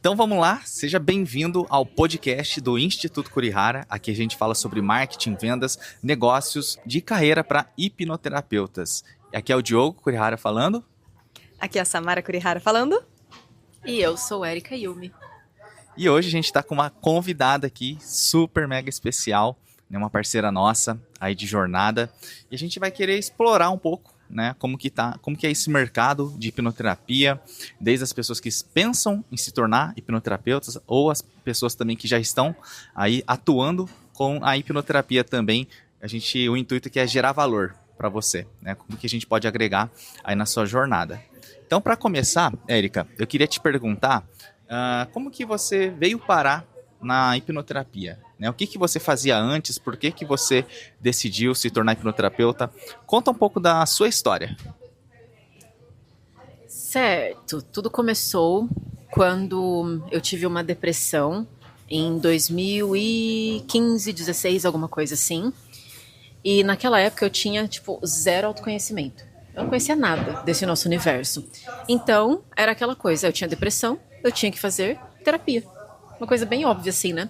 Então vamos lá, seja bem-vindo ao podcast do Instituto Kurihara. Aqui a gente fala sobre marketing, vendas, negócios de carreira para hipnoterapeutas. Aqui é o Diogo Kurihara falando. Aqui é a Samara Kurihara falando. E eu sou Erika Yumi. E hoje a gente está com uma convidada aqui, super mega especial, né, uma parceira nossa aí de jornada. E a gente vai querer explorar um pouco, né, como que é esse mercado de hipnoterapia, desde as pessoas que pensam em se tornar hipnoterapeutas ou as pessoas também que já estão aí atuando com a hipnoterapia também. O intuito aqui é gerar valor para você, né, como que a gente pode agregar aí na sua jornada. Então, para começar, Érica, eu queria te perguntar como que você veio parar na hipnoterapia, né? O que você fazia antes? Por que você decidiu se tornar hipnoterapeuta? Conta um pouco da sua história. Certo, tudo começou quando eu tive uma depressão em 2015, 16, alguma coisa assim. E naquela época eu tinha, zero autoconhecimento. Eu não conhecia nada desse nosso universo. Então, era aquela coisa, eu tinha depressão, eu tinha que fazer terapia. Uma coisa bem óbvia assim, né?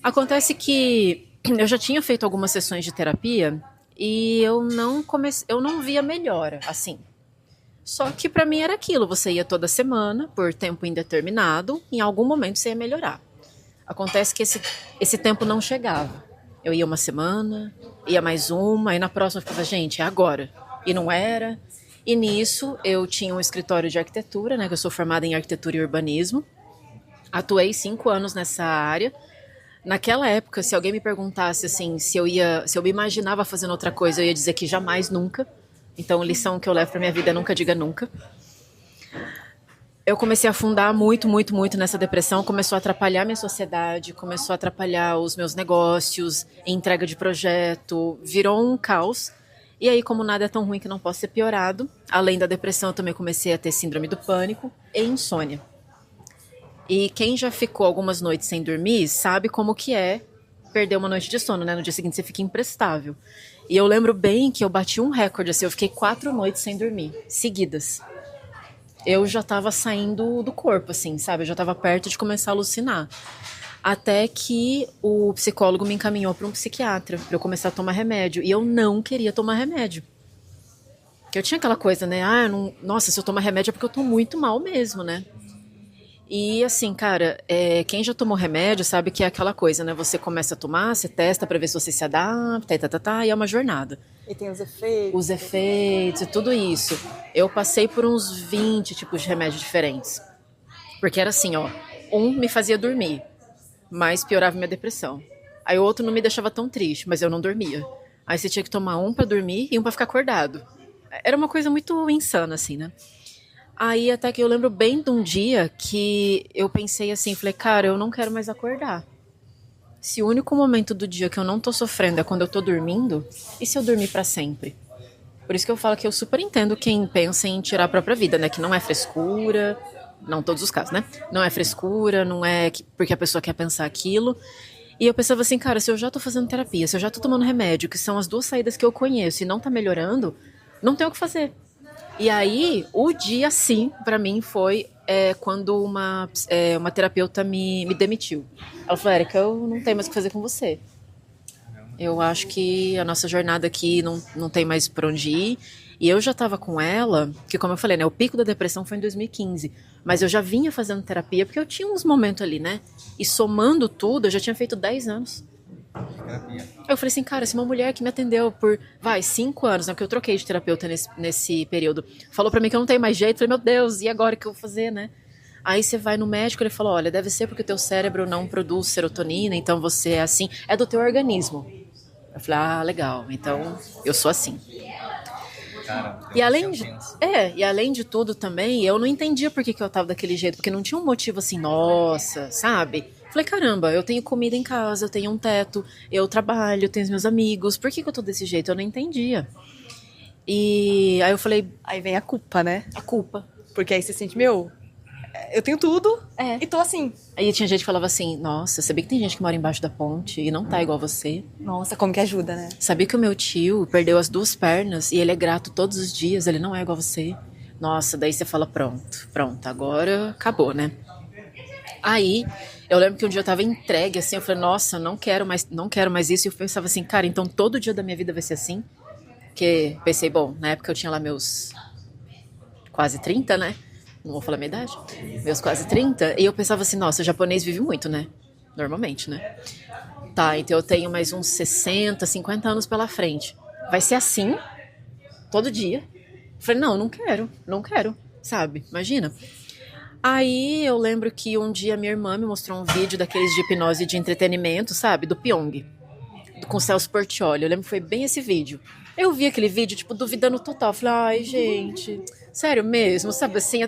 Acontece que eu já tinha feito algumas sessões de terapia e eu não via melhora, assim. Só que pra mim era aquilo, você ia toda semana, por tempo indeterminado, em algum momento você ia melhorar. Acontece que esse tempo não chegava. Eu ia uma semana, ia mais uma, e na próxima eu ficava, gente, é agora. E não era. E nisso eu tinha um escritório de arquitetura, né, que eu sou formada em arquitetura e urbanismo. Atuei 5 anos nessa área. Naquela época, se alguém me perguntasse assim, se eu me imaginava fazendo outra coisa, eu ia dizer que jamais, nunca. Então, a lição que eu levo pra minha vida é nunca diga nunca. Eu comecei a afundar muito, muito, muito nessa depressão. Começou a atrapalhar minha sociedade, começou a atrapalhar os meus negócios, entrega de projeto, virou um caos. E aí, como nada é tão ruim que não possa ser piorado, além da depressão, eu também comecei a ter síndrome do pânico e insônia. E quem já ficou algumas noites sem dormir sabe como que é perder uma noite de sono, né? No dia seguinte você fica imprestável. E eu lembro bem que eu bati um recorde, assim, eu fiquei 4 noites sem dormir, seguidas. Eu já tava saindo do corpo, assim, sabe? Eu já tava perto de começar a alucinar. Até que o psicólogo me encaminhou para um psiquiatra, para eu começar a tomar remédio. E eu não queria tomar remédio. Porque eu tinha aquela coisa, né? Nossa, se eu tomar remédio é porque eu tô muito mal mesmo, né? E assim, cara, quem já tomou remédio sabe que é aquela coisa, né? Você começa a tomar, você testa pra ver se você se adapta, e é uma jornada. E tem os efeitos. Os efeitos e tudo isso. Eu passei por uns 20 tipos de remédios diferentes. Porque era assim, ó, um me fazia dormir, mas piorava minha depressão. Aí o outro não me deixava tão triste, mas eu não dormia. Aí você tinha que tomar um pra dormir e um pra ficar acordado. Era uma coisa muito insana, assim, né? Aí até que eu lembro bem de um dia que eu pensei assim, falei, cara, eu não quero mais acordar. Se o único momento do dia que eu não tô sofrendo é quando eu tô dormindo, e se eu dormir pra sempre? Por isso que eu falo que eu super entendo quem pensa em tirar a própria vida, né? Que não é frescura, não todos os casos, né? Não é frescura, não é porque a pessoa quer pensar aquilo. E eu pensava assim, cara, se eu já tô fazendo terapia, se eu já tô tomando remédio, que são as 2 saídas que eu conheço e não tá melhorando, não tem o que fazer. E aí, o dia, sim, pra mim foi quando uma terapeuta me demitiu. Ela falou, Erika, eu não tenho mais o que fazer com você. Eu acho que a nossa jornada aqui não tem mais pra onde ir. E eu já tava com ela, que como eu falei, né, o pico da depressão foi em 2015. Mas eu já vinha fazendo terapia, porque eu tinha uns momentos ali, né? E somando tudo, eu já tinha feito 10 anos. Eu falei assim, cara, se uma mulher que me atendeu por, 5 anos, né, porque eu troquei de terapeuta nesse período, falou pra mim que eu não tenho mais jeito, eu falei, meu Deus, e agora o que eu vou fazer, né? Aí você vai no médico, ele falou, olha, deve ser porque o teu cérebro não produz serotonina, então você é assim, é do teu organismo. Eu falei, legal, então eu sou assim. Cara, E além de tudo também, eu não entendia por que eu tava daquele jeito, porque não tinha um motivo assim, nossa, sabe? Falei, caramba, eu tenho comida em casa, eu tenho um teto, eu trabalho, eu tenho os meus amigos, por que eu tô desse jeito? Eu não entendia. E aí eu falei... Aí vem a culpa, né? A culpa. Porque aí você sente, eu tenho tudo e tô assim. Aí tinha gente que falava assim, nossa, sabia que tem gente que mora embaixo da ponte e não tá igual você? Nossa, como que ajuda, né? Sabia que o meu tio perdeu as 2 pernas e ele é grato todos os dias, ele não é igual você? Nossa, daí você fala, pronto, agora acabou, né? Aí, eu lembro que um dia eu tava entregue, assim, eu falei, nossa, não quero mais isso. E eu pensava assim, cara, então todo dia da minha vida vai ser assim? Porque pensei, bom, na época eu tinha lá meus quase 30, né? Não vou falar a minha idade. Meus quase 30. E eu pensava assim, nossa, o japonês vive muito, né? Normalmente, né? Tá, então eu tenho mais uns 60, 50 anos pela frente. Vai ser assim, todo dia. Eu falei, não, não quero, sabe? Imagina. Aí eu lembro que um dia minha irmã me mostrou um vídeo daqueles de hipnose de entretenimento, sabe? Do Pyong, com Celso Portiolli. Eu lembro que foi bem esse vídeo. Eu vi aquele vídeo, tipo, duvidando total. Falei, ai, gente, sério mesmo, sabe assim?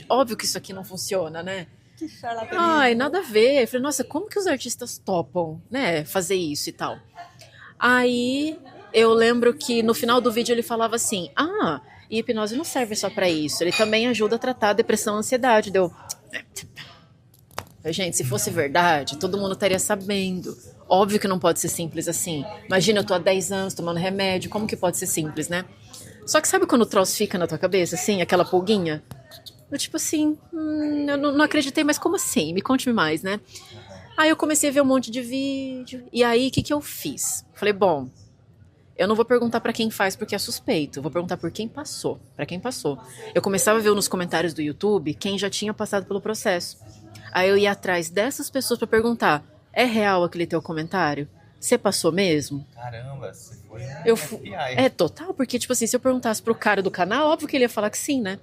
Óbvio que isso aqui não funciona, né? Que charlatanismo. Ai, nada a ver. Eu falei, nossa, como que os artistas topam, né? Fazer isso e tal. Aí eu lembro que no final do vídeo ele falava assim, e hipnose não serve só pra isso, ele também ajuda a tratar a depressão e a ansiedade. Deu. Gente, se fosse verdade, todo mundo estaria sabendo. Óbvio que não pode ser simples assim. Imagina, eu tô há 10 anos tomando remédio, como que pode ser simples, né? Só que sabe quando o troço fica na tua cabeça, assim, aquela pulguinha? Eu tipo assim, eu não acreditei, mas como assim? Me conte-me mais, né? Aí eu comecei a ver um monte de vídeo. E aí, o que eu fiz? Falei, bom, eu não vou perguntar pra quem faz porque é suspeito. Eu vou perguntar por quem passou. Pra quem passou. Eu começava a ver nos comentários do YouTube quem já tinha passado pelo processo. Aí eu ia atrás dessas pessoas pra perguntar: é real aquele teu comentário? Você passou mesmo? Caramba, você foi É total, porque tipo assim, se eu perguntasse pro cara do canal, óbvio que ele ia falar que sim, né?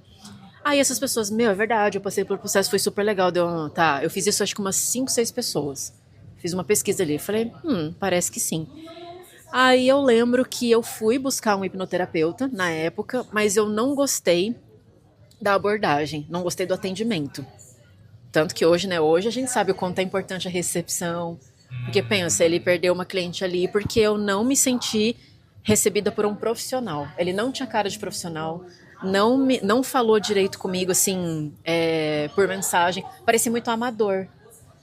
Aí essas pessoas, é verdade, eu passei pelo processo, foi super legal. Eu fiz isso acho que umas 5, 6 pessoas. Fiz uma pesquisa ali, falei, parece que sim. Aí eu lembro que eu fui buscar um hipnoterapeuta na época, mas eu não gostei da abordagem, não gostei do atendimento. Tanto que hoje, né, hoje a gente sabe o quanto é importante a recepção. Porque pensa, ele perdeu uma cliente ali porque eu não me senti recebida por um profissional. Ele não tinha cara de profissional, não falou direito comigo, assim, por mensagem. Parecia muito amador.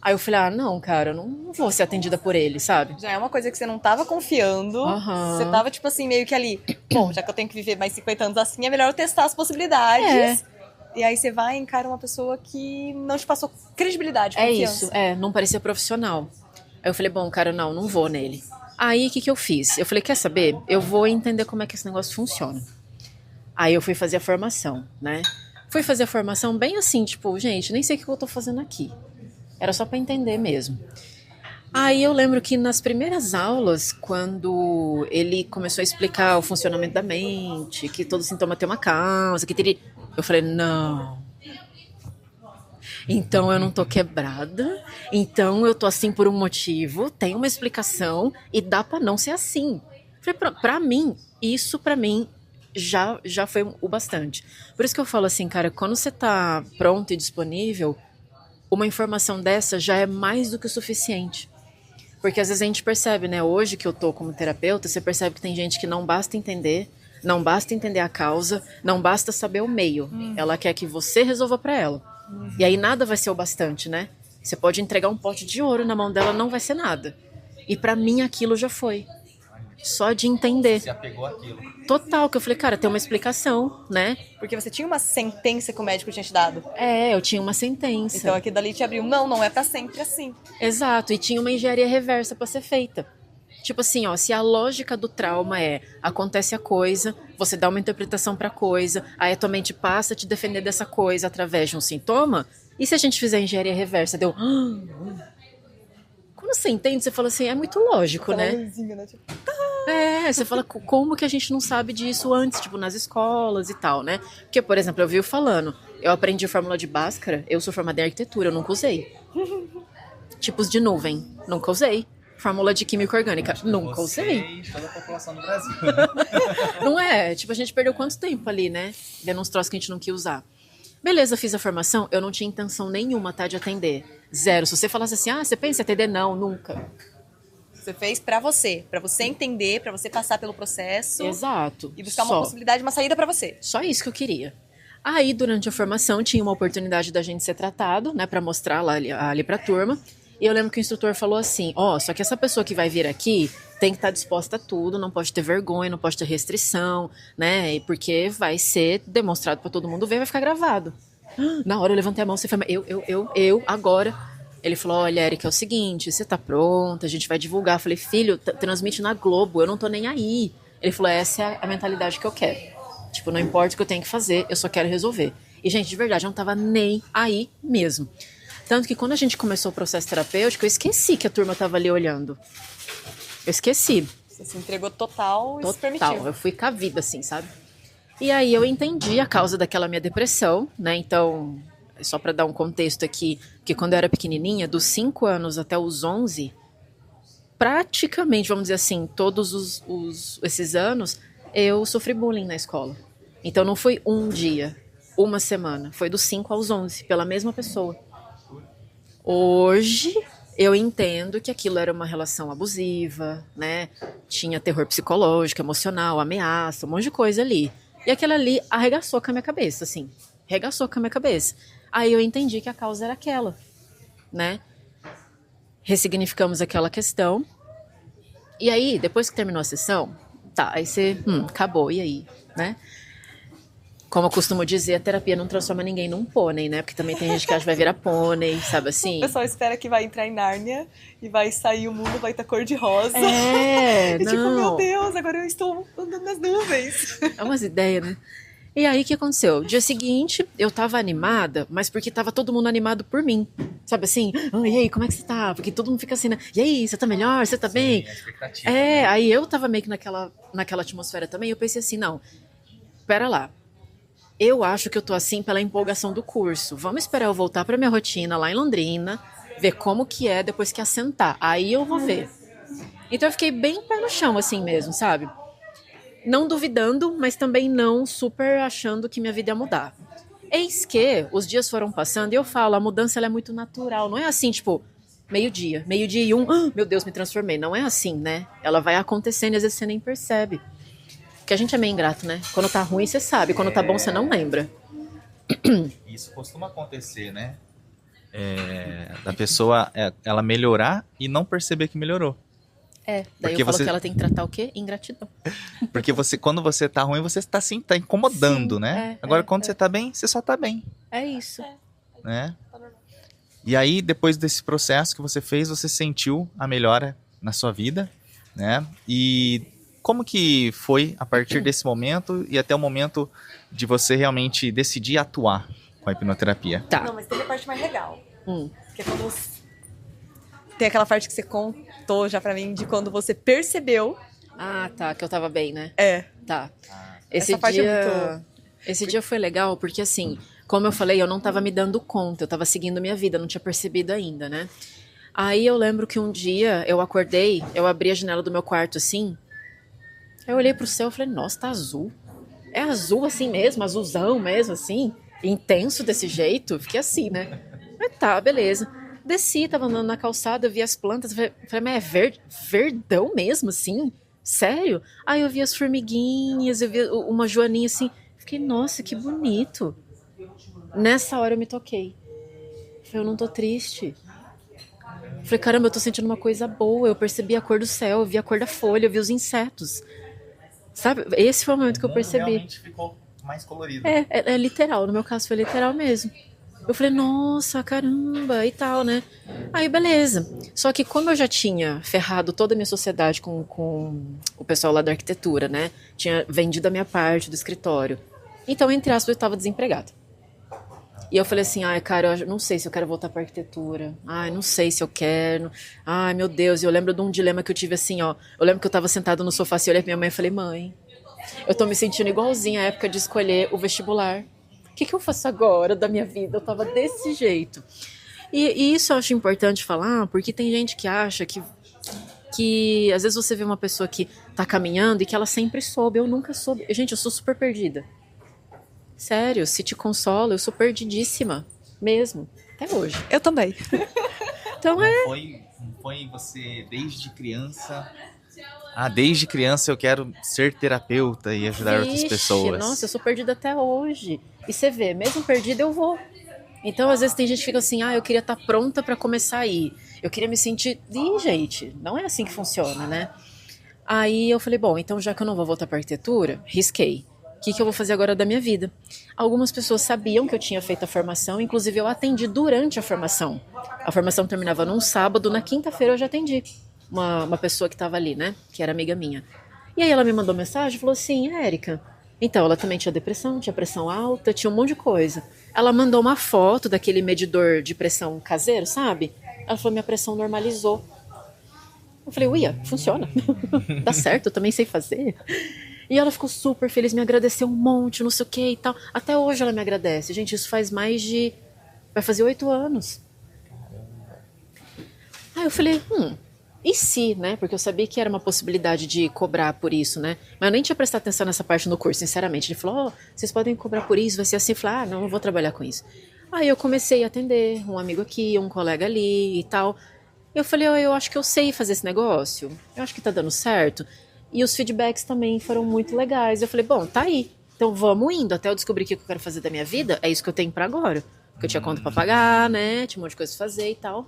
Aí eu falei, não, cara, eu não vou ser atendida por ele, sabe? Já é uma coisa que você não tava confiando. Aham. Você tava, tipo assim, meio que ali. Bom, já que eu tenho que viver mais 50 anos assim, é melhor eu testar as possibilidades. E aí você vai e encara uma pessoa que não te passou credibilidade, confiança. Não parecia profissional. Aí eu falei, bom, cara, não vou nele. Aí o que eu fiz? Eu falei, quer saber? Eu vou entender como é que esse negócio funciona. Aí eu fui fazer a formação, né? Fui fazer a formação bem assim, tipo, gente, nem sei o que eu tô fazendo aqui. Era só pra entender mesmo. Aí eu lembro que nas primeiras aulas, quando ele começou a explicar o funcionamento da mente, que todo sintoma tem uma causa, que teria... Eu falei, não. Então eu não tô quebrada, então eu tô assim por um motivo, tem uma explicação e dá pra não ser assim. Falei, pra mim, isso pra mim já foi o bastante. Por isso que eu falo assim, cara, quando você tá pronto e disponível, uma informação dessa já é mais do que o suficiente. Porque às vezes a gente percebe, né? Hoje que eu tô como terapeuta, você percebe que tem gente que não basta entender a causa, não basta saber o meio. Ela quer que você resolva pra ela. E aí nada vai ser o bastante, né? Você pode entregar um pote de ouro na mão dela, não vai ser nada. E pra mim aquilo já foi. Só de entender. Você apegou aquilo. Total, que eu falei, cara, tem uma explicação, né? Porque você tinha uma sentença que o médico tinha te dado. Eu tinha uma sentença. Então aqui dali te abriu. Não é pra sempre assim. Exato, e tinha uma engenharia reversa pra ser feita. Tipo assim, ó, se a lógica do trauma acontece a coisa, você dá uma interpretação pra coisa, aí a tua mente passa a te defender dessa coisa através de um sintoma, e se a gente fizer engenharia reversa, deu... Quando você entende, você fala assim, é muito lógico, Aquela né? luzinha, né? Tipo, Você fala como que a gente não sabe disso antes, tipo, nas escolas e tal, né? Porque, por exemplo, eu vi falando, eu aprendi fórmula de Bhaskara, eu sou formada em arquitetura, eu nunca usei. Tipos de nuvem, nunca usei. Fórmula de química orgânica, nunca usei. E toda a população do Brasil. Não é? Tipo, a gente perdeu quanto tempo ali, né? Vendo uns troços que a gente não quis usar. Beleza, fiz a formação, eu não tinha intenção nenhuma, tá, de atender. Zero. Se você falasse assim, você pensa em atender? Não, nunca. você fez pra você entender, pra você passar pelo processo. Exato. E buscar uma possibilidade, uma saída pra você. Só isso que eu queria. Aí, durante a formação, tinha uma oportunidade da gente ser tratado, né, pra mostrar lá ali pra turma. E eu lembro que o instrutor falou assim, só que essa pessoa que vai vir aqui tem que estar disposta a tudo, não pode ter vergonha, não pode ter restrição, né, porque vai ser demonstrado pra todo mundo ver, vai ficar gravado. Na hora eu levantei a mão, você foi, eu, agora. Ele falou, olha, Erika, é o seguinte, você tá pronta, a gente vai divulgar. Eu falei, filho, transmite na Globo, eu não tô nem aí. Ele falou, essa é a mentalidade que eu quero. Tipo, não importa o que eu tenho que fazer, eu só quero resolver. E, gente, de verdade, eu não tava nem aí mesmo. Tanto que quando a gente começou o processo terapêutico, eu esqueci que a turma tava ali olhando. Eu esqueci. Você se entregou total e se permitiu. Total, eu fui com a vida, assim, sabe? E aí eu entendi a causa daquela minha depressão, né? Então, só para dar um contexto aqui, que quando eu era pequenininha, dos 5 anos até os 11, praticamente, vamos dizer assim, todos esses anos, eu sofri bullying na escola. Então não foi um dia, uma semana, foi dos 5 aos 11, pela mesma pessoa. Hoje eu entendo que aquilo era uma relação abusiva, né? Tinha terror psicológico, emocional, ameaça, um monte de coisa ali. E aquilo ali arregaçou com a minha cabeça, assim. Arregaçou com a minha cabeça. Aí eu entendi que a causa era aquela, né? Ressignificamos aquela questão. E aí, depois que terminou a sessão, tá, aí você, acabou, e aí, né? Como eu costumo dizer, a terapia não transforma ninguém num pônei, né? Porque também tem gente que acha que vai virar pônei, sabe assim? O pessoal espera que vai entrar em Nárnia e vai sair o mundo, vai estar cor de rosa. É, e não. tipo, meu Deus, agora eu estou andando nas nuvens. É umas ideias, né? E aí, o que aconteceu? Dia seguinte, eu tava animada, mas porque tava todo mundo animado por mim. Sabe assim? E aí, como é que você tá? Porque todo mundo fica assim, né? E aí, você tá melhor? Você tá bem? Sim, a expectativa, né? Aí eu tava meio que naquela atmosfera também. Eu pensei assim, não, pera lá. Eu acho que eu tô assim pela empolgação do curso. Vamos esperar eu voltar pra minha rotina lá em Londrina, ver como que é depois que assentar. Aí eu vou ver. Então eu fiquei bem pé no chão assim mesmo, sabe? Não duvidando, mas também não super achando que minha vida ia mudar. Eis que os dias foram passando e eu falo, a mudança ela é muito natural. Não é assim, tipo, meio-dia e meu Deus, me transformei. Não é assim, né? Ela vai acontecendo e às vezes você nem percebe. Porque a gente é meio ingrato, né? Quando tá ruim, você sabe. Quando tá bom, você não lembra. Isso costuma acontecer, né? Da pessoa, ela melhorar e não perceber que melhorou. Daí Porque eu falo você- que ela tem que tratar o quê? Ingratidão. Porque quando você tá ruim, você tá assim, tá incomodando, Sim, né? Agora, quando você tá bem, você só tá bem, É isso. né? E aí, depois desse processo que você fez, você sentiu a melhora na sua vida, né? E como que foi a partir desse momento e até o momento de você realmente decidir atuar com a hipnoterapia? Tá. Não, mas tem a parte mais legal. Hum. Que é quando você... Tem aquela parte que você contou já pra mim de quando você percebeu. Ah, tá. Que eu tava bem, né? Tá. Essa parte é muito- Esse dia foi legal porque, assim, como eu falei, eu não tava me dando conta. Eu tava seguindo minha vida, não tinha percebido ainda, né? Aí eu lembro que um dia eu acordei, eu abri a janela do meu quarto, assim. Eu olhei pro céu e falei, nossa, tá azul. É azul assim mesmo, azulzão mesmo, assim, intenso desse jeito. Fiquei assim, né? Mas tá, beleza. Desci, tava andando na calçada, eu vi as plantas, falei, mas é verdão mesmo, assim? Sério? Aí eu vi as formiguinhas, eu vi uma joaninha assim. Fiquei, nossa, que bonito. Nessa hora eu me toquei. Falei, eu não tô triste. Falei, caramba, eu tô sentindo uma coisa boa. Eu percebi a cor do céu, eu vi a cor da folha, eu vi os insetos. Sabe? Esse foi o momento que eu percebi. Realmente ficou mais colorido. É literal, no meu caso foi literal mesmo. Eu falei, nossa, caramba, e tal, né? Aí, beleza. Só que como eu já tinha ferrado toda a minha sociedade com o pessoal lá da arquitetura, né? Tinha vendido a minha parte do escritório. Então, entre aspas, eu estava desempregada. E eu falei assim, ai, cara, eu não sei se eu quero voltar pra arquitetura. Ai, não sei se eu quero. Ai, meu Deus, e eu lembro de um dilema que eu tive assim, ó. Eu lembro que eu tava sentada no sofá assim, eu olhei pra minha mãe e falei, mãe, eu tô me sentindo igualzinha à época de escolher o vestibular. O que eu faço agora da minha vida? Eu tava desse jeito. E isso eu acho importante falar, porque tem gente que acha que às vezes você vê uma pessoa que tá caminhando e que ela sempre soube. Eu nunca soube. Gente, eu sou super perdida. Sério, se te consola, eu sou perdidíssima. Mesmo. Até hoje. Eu também. Então Não foi você desde criança... desde criança eu quero ser terapeuta e ajudar outras Vixe, pessoas. Nossa, eu sou perdida até hoje. E você vê, mesmo perdida eu vou. Então, às vezes tem gente que fica assim, eu queria estar pronta pra começar a ir. Eu queria me sentir... Ih, gente, não é assim que funciona, né? Aí eu falei, bom, então já que eu não vou voltar pra arquitetura, risquei. O que eu vou fazer agora da minha vida? Algumas pessoas sabiam que eu tinha feito a formação, inclusive eu atendi durante a formação. A formação terminava num sábado, na quinta-feira eu já atendi uma pessoa que estava ali, né? Que era amiga minha. E aí ela me mandou mensagem e falou assim, Érica, então ela também tinha depressão, tinha pressão alta, tinha um monte de coisa. Ela mandou uma foto daquele medidor de pressão caseiro, sabe? Ela falou, minha pressão normalizou. Eu falei, uia, funciona. Dá certo, eu também sei fazer. E ela ficou super feliz, me agradeceu um monte, não sei o que e tal. Até hoje ela me agradece. Gente, isso faz vai fazer 8 anos. Aí eu falei, e se, né? Porque eu sabia que era uma possibilidade de cobrar por isso, né? Mas eu nem tinha prestado atenção nessa parte no curso, sinceramente. Ele falou, vocês podem cobrar por isso, vai ser assim. Eu falei, não vou trabalhar com isso. Aí eu comecei a atender um amigo aqui, um colega ali e tal. Eu falei, eu acho que eu sei fazer esse negócio. Eu acho que tá dando certo. E os feedbacks também foram muito legais. Eu falei, bom, tá aí. Então vamos indo. Até eu descobrir o que eu quero fazer da minha vida. É isso que eu tenho pra agora. Porque eu tinha conta pra pagar, né? Tinha um monte de coisa pra fazer e tal.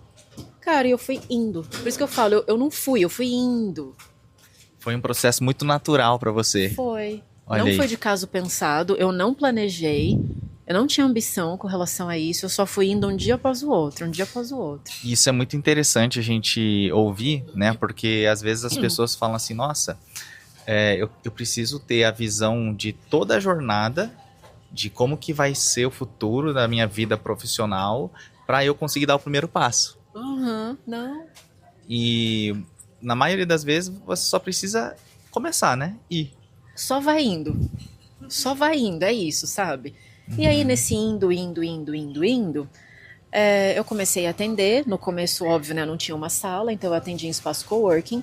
Cara, e eu fui indo. Por isso que eu falo, eu não fui, eu fui indo. Foi um processo muito natural pra você. Foi. Olha não aí. foi de caso pensado. Eu não planejei. Eu não tinha ambição com relação a isso. Eu só fui indo um dia após o outro, um dia após o outro. Isso é muito interessante a gente ouvir, né? Porque às vezes as pessoas falam assim, nossa, eu preciso ter a visão de toda a jornada, de como que vai ser o futuro da minha vida profissional, para eu conseguir dar o primeiro passo. Não. E na maioria das vezes você só precisa começar, né? Só vai indo. Só vai indo, é isso, sabe? E aí, nesse indo, eu comecei a atender. No começo, óbvio, né, não tinha uma sala, então eu atendi em espaço coworking.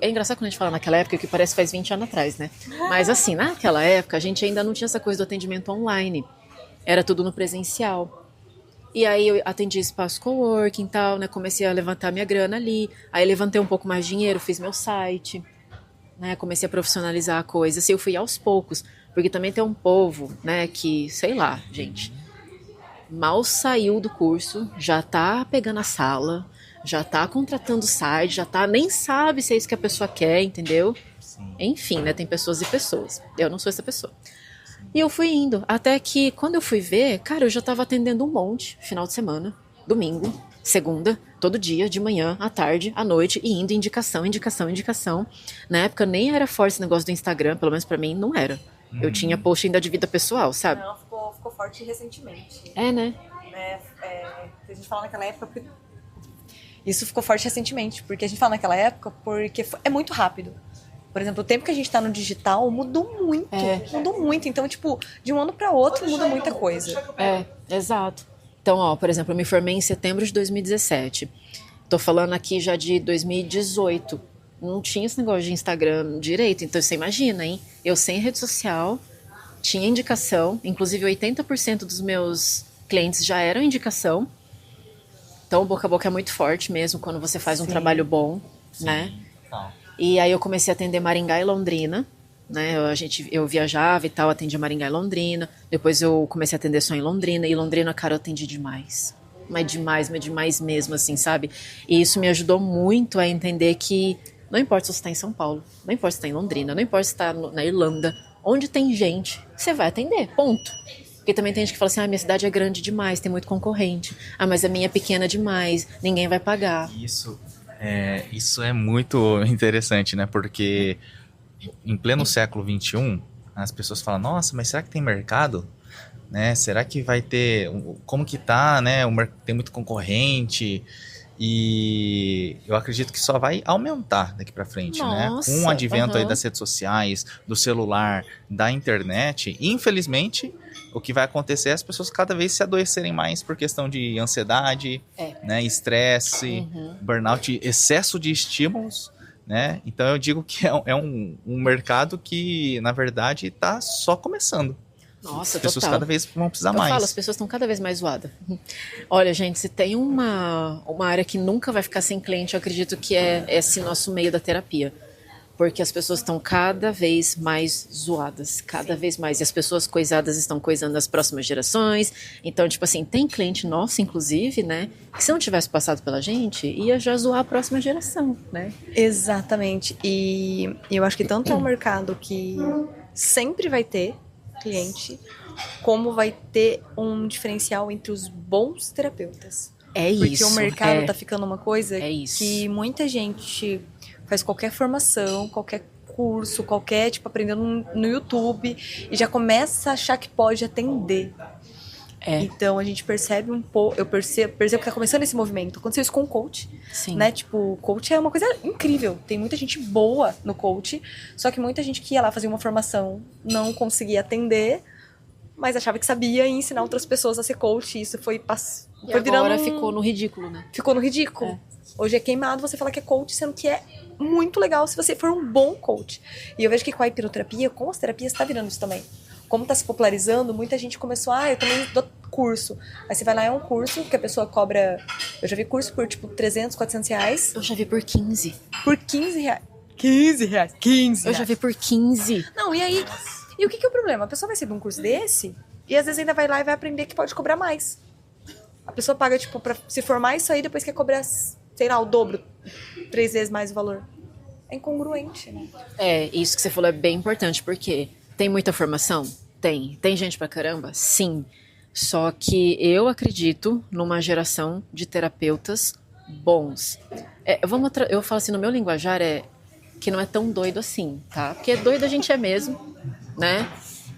É engraçado quando a gente fala naquela época, que parece que faz 20 anos atrás, né? Mas assim, naquela época, a gente ainda não tinha essa coisa do atendimento online. Era tudo no presencial. E aí eu atendi espaço coworking e tal, né? Comecei a levantar minha grana ali. Aí levantei um pouco mais de dinheiro, fiz meu site, né? Comecei a profissionalizar a coisa. Assim, eu fui aos poucos. Porque também tem um povo, né, que, sei lá, gente, mal saiu do curso, já tá pegando a sala, já tá contratando o site, nem sabe se é isso que a pessoa quer, entendeu? Sim. Enfim, né, tem pessoas e pessoas. Eu não sou essa pessoa. Sim. E eu fui indo, até que quando eu fui ver, cara, eu já tava atendendo um monte, final de semana, domingo, segunda, todo dia, de manhã, à tarde, à noite, e indo indicação. Na época nem era forte esse negócio do Instagram, pelo menos pra mim não era. Eu tinha post ainda de vida pessoal, sabe? Não, ficou forte recentemente. É, né? A gente fala naquela época... Isso ficou forte recentemente, porque a gente fala naquela época porque é muito rápido. Por exemplo, o tempo que a gente tá no digital mudou muito. Mudou muito. Então, tipo, de um ano para outro muda muita coisa. Exato. Então, ó, por exemplo, eu me formei em setembro de 2017. Tô falando aqui já de 2018. Não tinha esse negócio de Instagram direito, então você imagina, hein? Eu sem rede social, tinha indicação, inclusive 80% dos meus clientes já eram indicação. Então o boca a boca é muito forte mesmo quando você faz um trabalho bom, né? E aí eu comecei a atender Maringá e Londrina, né? Eu viajava e tal, atendia Maringá e Londrina. Depois eu comecei a atender só em Londrina. E Londrina, cara, eu atendi demais. Mas demais mesmo, assim, sabe? E isso me ajudou muito a entender que não importa se você está em São Paulo, não importa se está em Londrina, não importa se está na Irlanda, onde tem gente, você vai atender, ponto. Porque também tem gente que fala assim, minha cidade é grande demais, tem muito concorrente. Mas a minha é pequena demais, ninguém vai pagar. Isso é muito interessante, né? Porque em pleno século XXI, as pessoas falam, nossa, mas será que tem mercado? Né? Será que vai ter... Como que tá, né? Tem muito concorrente... E eu acredito que só vai aumentar daqui pra frente, né? Com o advento aí das redes sociais, do celular, da internet, infelizmente, o que vai acontecer é as pessoas cada vez se adoecerem mais por questão de ansiedade, né? Estresse, burnout, excesso de estímulos, né? Então eu digo que é um mercado que, na verdade, tá só começando. Nossa, as pessoas cada vez vão precisar mais. As pessoas estão cada vez mais zoadas. Olha, gente, se tem uma área que nunca vai ficar sem cliente, eu acredito que é esse nosso meio da terapia. Porque as pessoas estão cada vez mais zoadas, cada vez mais. E as pessoas coisadas estão coisando as próximas gerações. Então, tipo assim, tem cliente nosso, inclusive, né? Que se não tivesse passado pela gente, ia já zoar a próxima geração, né? Exatamente. E eu acho que tanto é um mercado que sempre vai ter cliente, como vai ter um diferencial entre os bons terapeutas. É Porque isso. o mercado tá ficando uma coisa isso. que muita gente faz qualquer formação, qualquer curso, qualquer, tipo, aprendendo no YouTube e já começa a achar que pode atender. Então a gente percebe um pouco, eu percebo que tá começando esse movimento. Aconteceu isso com o coach, Sim. né? Tipo, o coach é uma coisa incrível. Tem muita gente boa no coach, só que muita gente que ia lá fazer uma formação não conseguia atender, mas achava que sabia e ensinar outras pessoas a ser coach. E isso foi agora ficou no ridículo, né? Ficou no ridículo. Hoje é queimado você falar que é coach, sendo que é muito legal se você for um bom coach. E eu vejo que com a hipnoterapia, com as terapias, tá virando isso também. Como tá se popularizando, muita gente começou, eu também dou curso. Aí você vai lá, é um curso que a pessoa cobra... Eu já vi curso por, tipo, 300, 400 reais. Eu já vi por 15. Por 15 reais. 15 reais. 15 reais. Eu já vi por 15. Não, e aí... E o que é o problema? A pessoa vai receber um curso desse e às vezes ainda vai lá e vai aprender que pode cobrar mais. A pessoa paga, tipo, pra se formar isso aí, depois quer cobrar, sei lá, o dobro, 3 vezes mais o valor. É incongruente, né? Isso que você falou é bem importante, porque tem muita formação? Tem. Tem gente pra caramba? Sim. Só que eu acredito numa geração de terapeutas bons. Eu falo assim, no meu linguajar que não é tão doido assim, tá? Porque doido a gente é mesmo, né?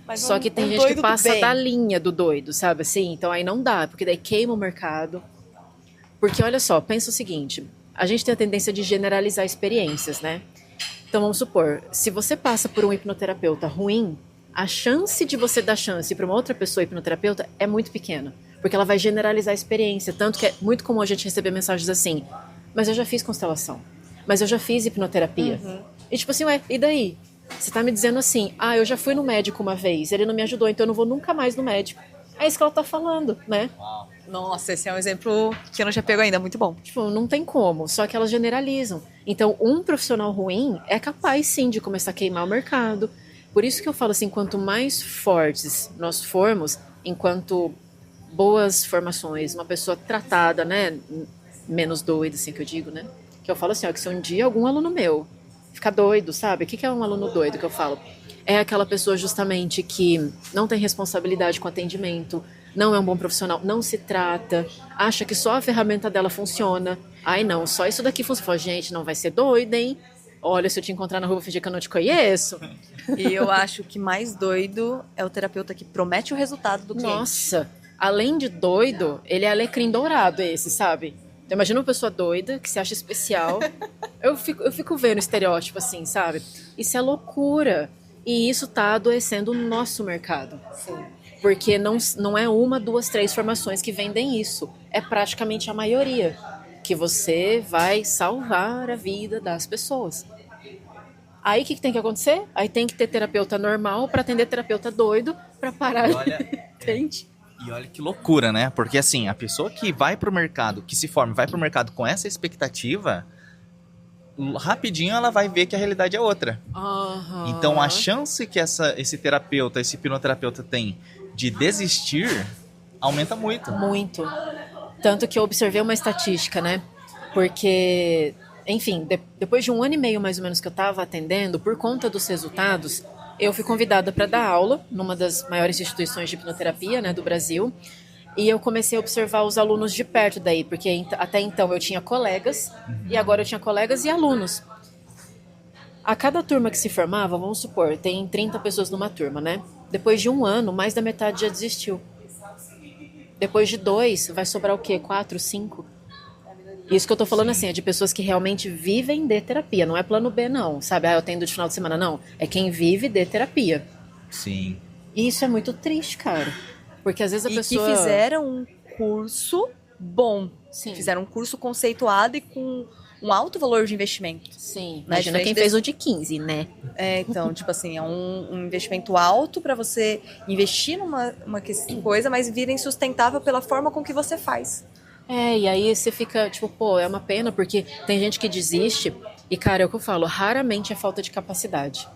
Mas só que tem gente que passa da linha do doido, sabe assim? Então aí não dá, porque daí queima o mercado. Porque olha só, pensa o seguinte, a gente tem a tendência de generalizar experiências, né? Então vamos supor, se você passa por um hipnoterapeuta ruim, a chance de você dar chance para uma outra pessoa hipnoterapeuta é muito pequena. Porque ela vai generalizar a experiência, tanto que é muito comum a gente receber mensagens assim, mas eu já fiz constelação, mas eu já fiz hipnoterapia. E tipo assim, e daí? Você tá me dizendo assim, eu já fui no médico uma vez, ele não me ajudou, então eu não vou nunca mais no médico. É isso que ela tá falando, né? Nossa, esse é um exemplo que eu não já pego ainda, muito bom. Tipo, não tem como, só que elas generalizam. Então, um profissional ruim é capaz, sim, de começar a queimar o mercado. Por isso que eu falo assim, quanto mais fortes nós formos, enquanto boas formações, uma pessoa tratada, né, menos doida, assim que eu digo, né? Que eu falo assim, que se um dia algum aluno meu ficar doido, sabe? O que é um aluno doido que eu falo? É aquela pessoa justamente que não tem responsabilidade com atendimento, não é um bom profissional, não se trata, acha que só a ferramenta dela funciona. Ai não, só isso daqui funciona. Fala, gente, não vai ser doida, hein? Olha, se eu te encontrar na rua, vou fingir que eu não te conheço. E eu acho que mais doido é o terapeuta que promete o resultado do cliente. Nossa, além de doido, ele é alecrim dourado esse, sabe? Então, imagina uma pessoa doida, que se acha especial. Eu fico vendo estereótipo assim, sabe? Isso é loucura. E isso tá adoecendo o nosso mercado. Sim. Porque não é uma, duas, três formações que vendem isso. É praticamente a maioria. Que você vai salvar a vida das pessoas. Aí o que tem que acontecer? Aí tem que ter terapeuta normal para atender terapeuta doido para parar. Entende? E olha que loucura, né? Porque assim, a pessoa que vai pro mercado, que se forma, vai pro mercado com essa expectativa, rapidinho ela vai ver que a realidade é outra. Uhum. Então a chance que esse terapeuta, esse hipnoterapeuta tem de desistir aumenta muito. Muito. Tanto que eu observei uma estatística, né? Porque, enfim, depois de 1 ano e meio mais ou menos que eu estava atendendo, por conta dos resultados, eu fui convidada para dar aula numa das maiores instituições de hipnoterapia, né, do Brasil. E eu comecei a observar os alunos de perto daí, porque até então eu tinha colegas, e agora eu tinha colegas e alunos. A cada turma que se formava, vamos supor, tem 30 pessoas numa turma, né? Depois de 1 ano, mais da metade já desistiu. Depois de 2, vai sobrar o quê? 4, 5? Isso que eu tô falando assim, é de pessoas que realmente vivem de terapia, não é plano B não, sabe? Eu atendo de final de semana, não. É quem vive de terapia. Sim. E isso é muito triste, cara. Porque às vezes a pessoa... que fizeram um curso bom. Sim. Fizeram um curso conceituado e com um alto valor de investimento. Sim, Né? imagina quem fez o de 15, né? Então, tipo assim, é um investimento alto para você investir numa coisa, mas vir insustentável pela forma com que você faz. E aí você fica, tipo, pô, é uma pena, porque tem gente que desiste, e cara, é o que eu falo, raramente é falta de capacidade.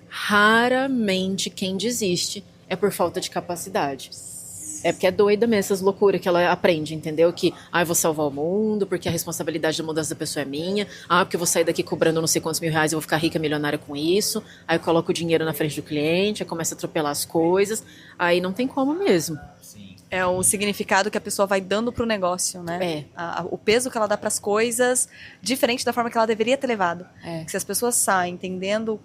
Raramente quem desiste é por falta de capacidade. É porque é doida mesmo essas loucuras que ela aprende, entendeu? Que, eu vou salvar o mundo, porque a responsabilidade da mudança da pessoa é minha. Porque eu vou sair daqui cobrando não sei quantos mil reais e vou ficar rica, milionária com isso. Aí eu coloco o dinheiro na frente do cliente, aí começa a atropelar as coisas. Aí não tem como mesmo. Sim. É o significado que a pessoa vai dando pro negócio, né? O peso que ela dá pras coisas, diferente da forma que ela deveria ter levado. Que se as pessoas saem entendendo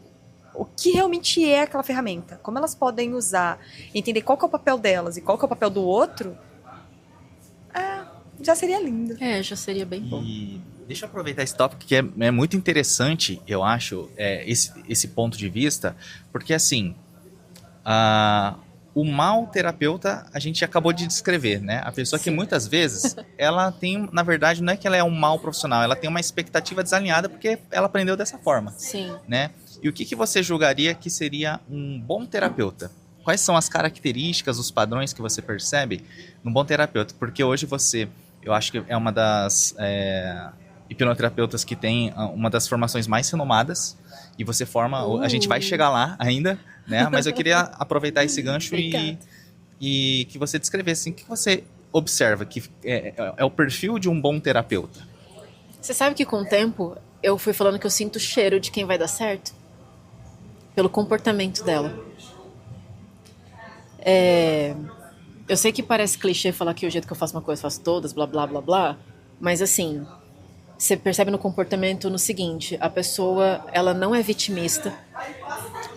o que realmente é aquela ferramenta, como elas podem usar, entender qual que é o papel delas e qual que é o papel do outro, já seria lindo. Já seria bem bom. E deixa eu aproveitar esse tópico que é muito interessante, eu acho, esse ponto de vista, porque assim, o mal terapeuta a gente acabou de descrever, né? A pessoa que muitas vezes, ela tem, na verdade, não é que ela é um mau profissional, ela tem uma expectativa desalinhada porque ela aprendeu dessa forma. Sim. Né? E o que você julgaria que seria um bom terapeuta? Quais são as características, os padrões que você percebe num bom terapeuta? Porque hoje eu acho que é uma das hipnoterapeutas que tem uma das formações mais renomadas, e você forma, a gente vai chegar lá ainda, né? Mas eu queria aproveitar esse gancho e que você descrevesse o que você observa, que é o perfil de um bom terapeuta. Você sabe que com o tempo eu fui falando que eu sinto o cheiro de quem vai dar certo? Pelo comportamento dela. Eu sei que parece clichê falar que o jeito que eu faço uma coisa eu faço todas, blá, blá, blá, blá. Mas assim, você percebe no comportamento no seguinte, a pessoa, ela não é vitimista.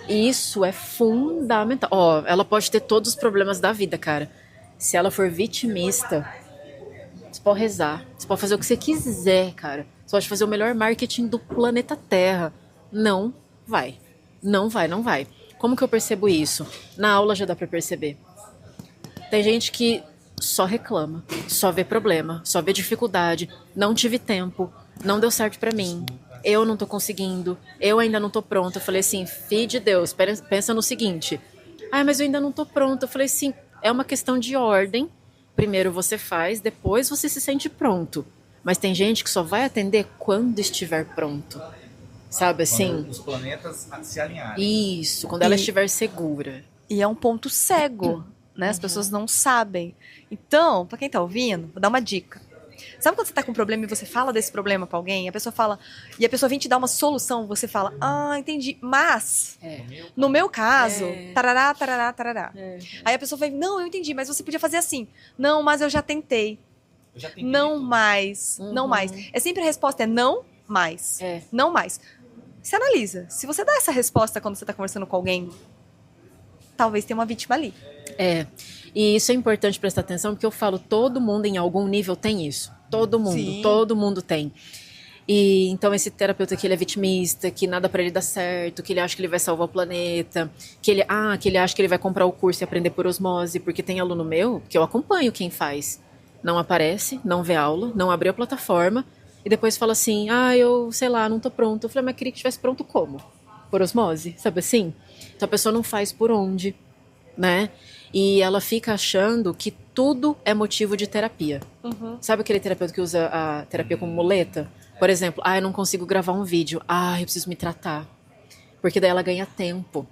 E isso é fundamental. Ela pode ter todos os problemas da vida, cara. Se ela for vitimista, você pode rezar, você pode fazer o que você quiser, cara. Você pode fazer o melhor marketing do planeta Terra. Não vai. Não vai, não vai. Como que eu percebo isso? Na aula já dá pra perceber. Tem gente que só reclama, só vê problema, só vê dificuldade. Não tive tempo, não deu certo pra mim. Eu não tô conseguindo, eu ainda não tô pronta. Eu falei assim, filho de Deus, pensa no seguinte. Mas eu ainda não tô pronta. Eu falei assim, é uma questão de ordem. Primeiro você faz, depois você se sente pronto. Mas tem gente que só vai atender quando estiver pronto. Sabe assim? Quando os planetas se alinharem. Isso, quando ela estiver segura. E é um ponto cego, né? As pessoas não sabem. Então, pra quem tá ouvindo, vou dar uma dica. Sabe quando você tá com um problema e você fala desse problema pra alguém? A pessoa fala, e a pessoa vem te dar uma solução, você fala, entendi, mas, no meu caso, tarará, tarará, tarará. Aí a pessoa vai, não, eu entendi, mas você podia fazer assim. Não, mas eu já tentei. Não mais, não mais. É sempre a resposta é não mais. Não mais. Você analisa. Se você dá essa resposta quando você tá conversando com alguém, talvez tenha uma vítima ali. E isso é importante prestar atenção, porque eu falo, todo mundo em algum nível tem isso. Todo mundo, Sim. Todo mundo tem. E então esse terapeuta que ele é vitimista, que nada pra ele dar certo, que ele acha que ele vai salvar o planeta, que ele acha que ele vai comprar o curso e aprender por osmose, porque tem aluno meu que eu acompanho quem faz. Não aparece, não vê aula, não abriu a plataforma, e depois fala assim, eu, sei lá, não tô pronto. Eu falei, mas queria que estivesse pronto como? Por osmose, sabe assim? Então a pessoa não faz por onde, né? E ela fica achando que tudo é motivo de terapia. Sabe aquele terapeuta que usa a terapia como muleta? Por exemplo, eu não consigo gravar um vídeo. Eu preciso me tratar. Porque daí ela ganha tempo.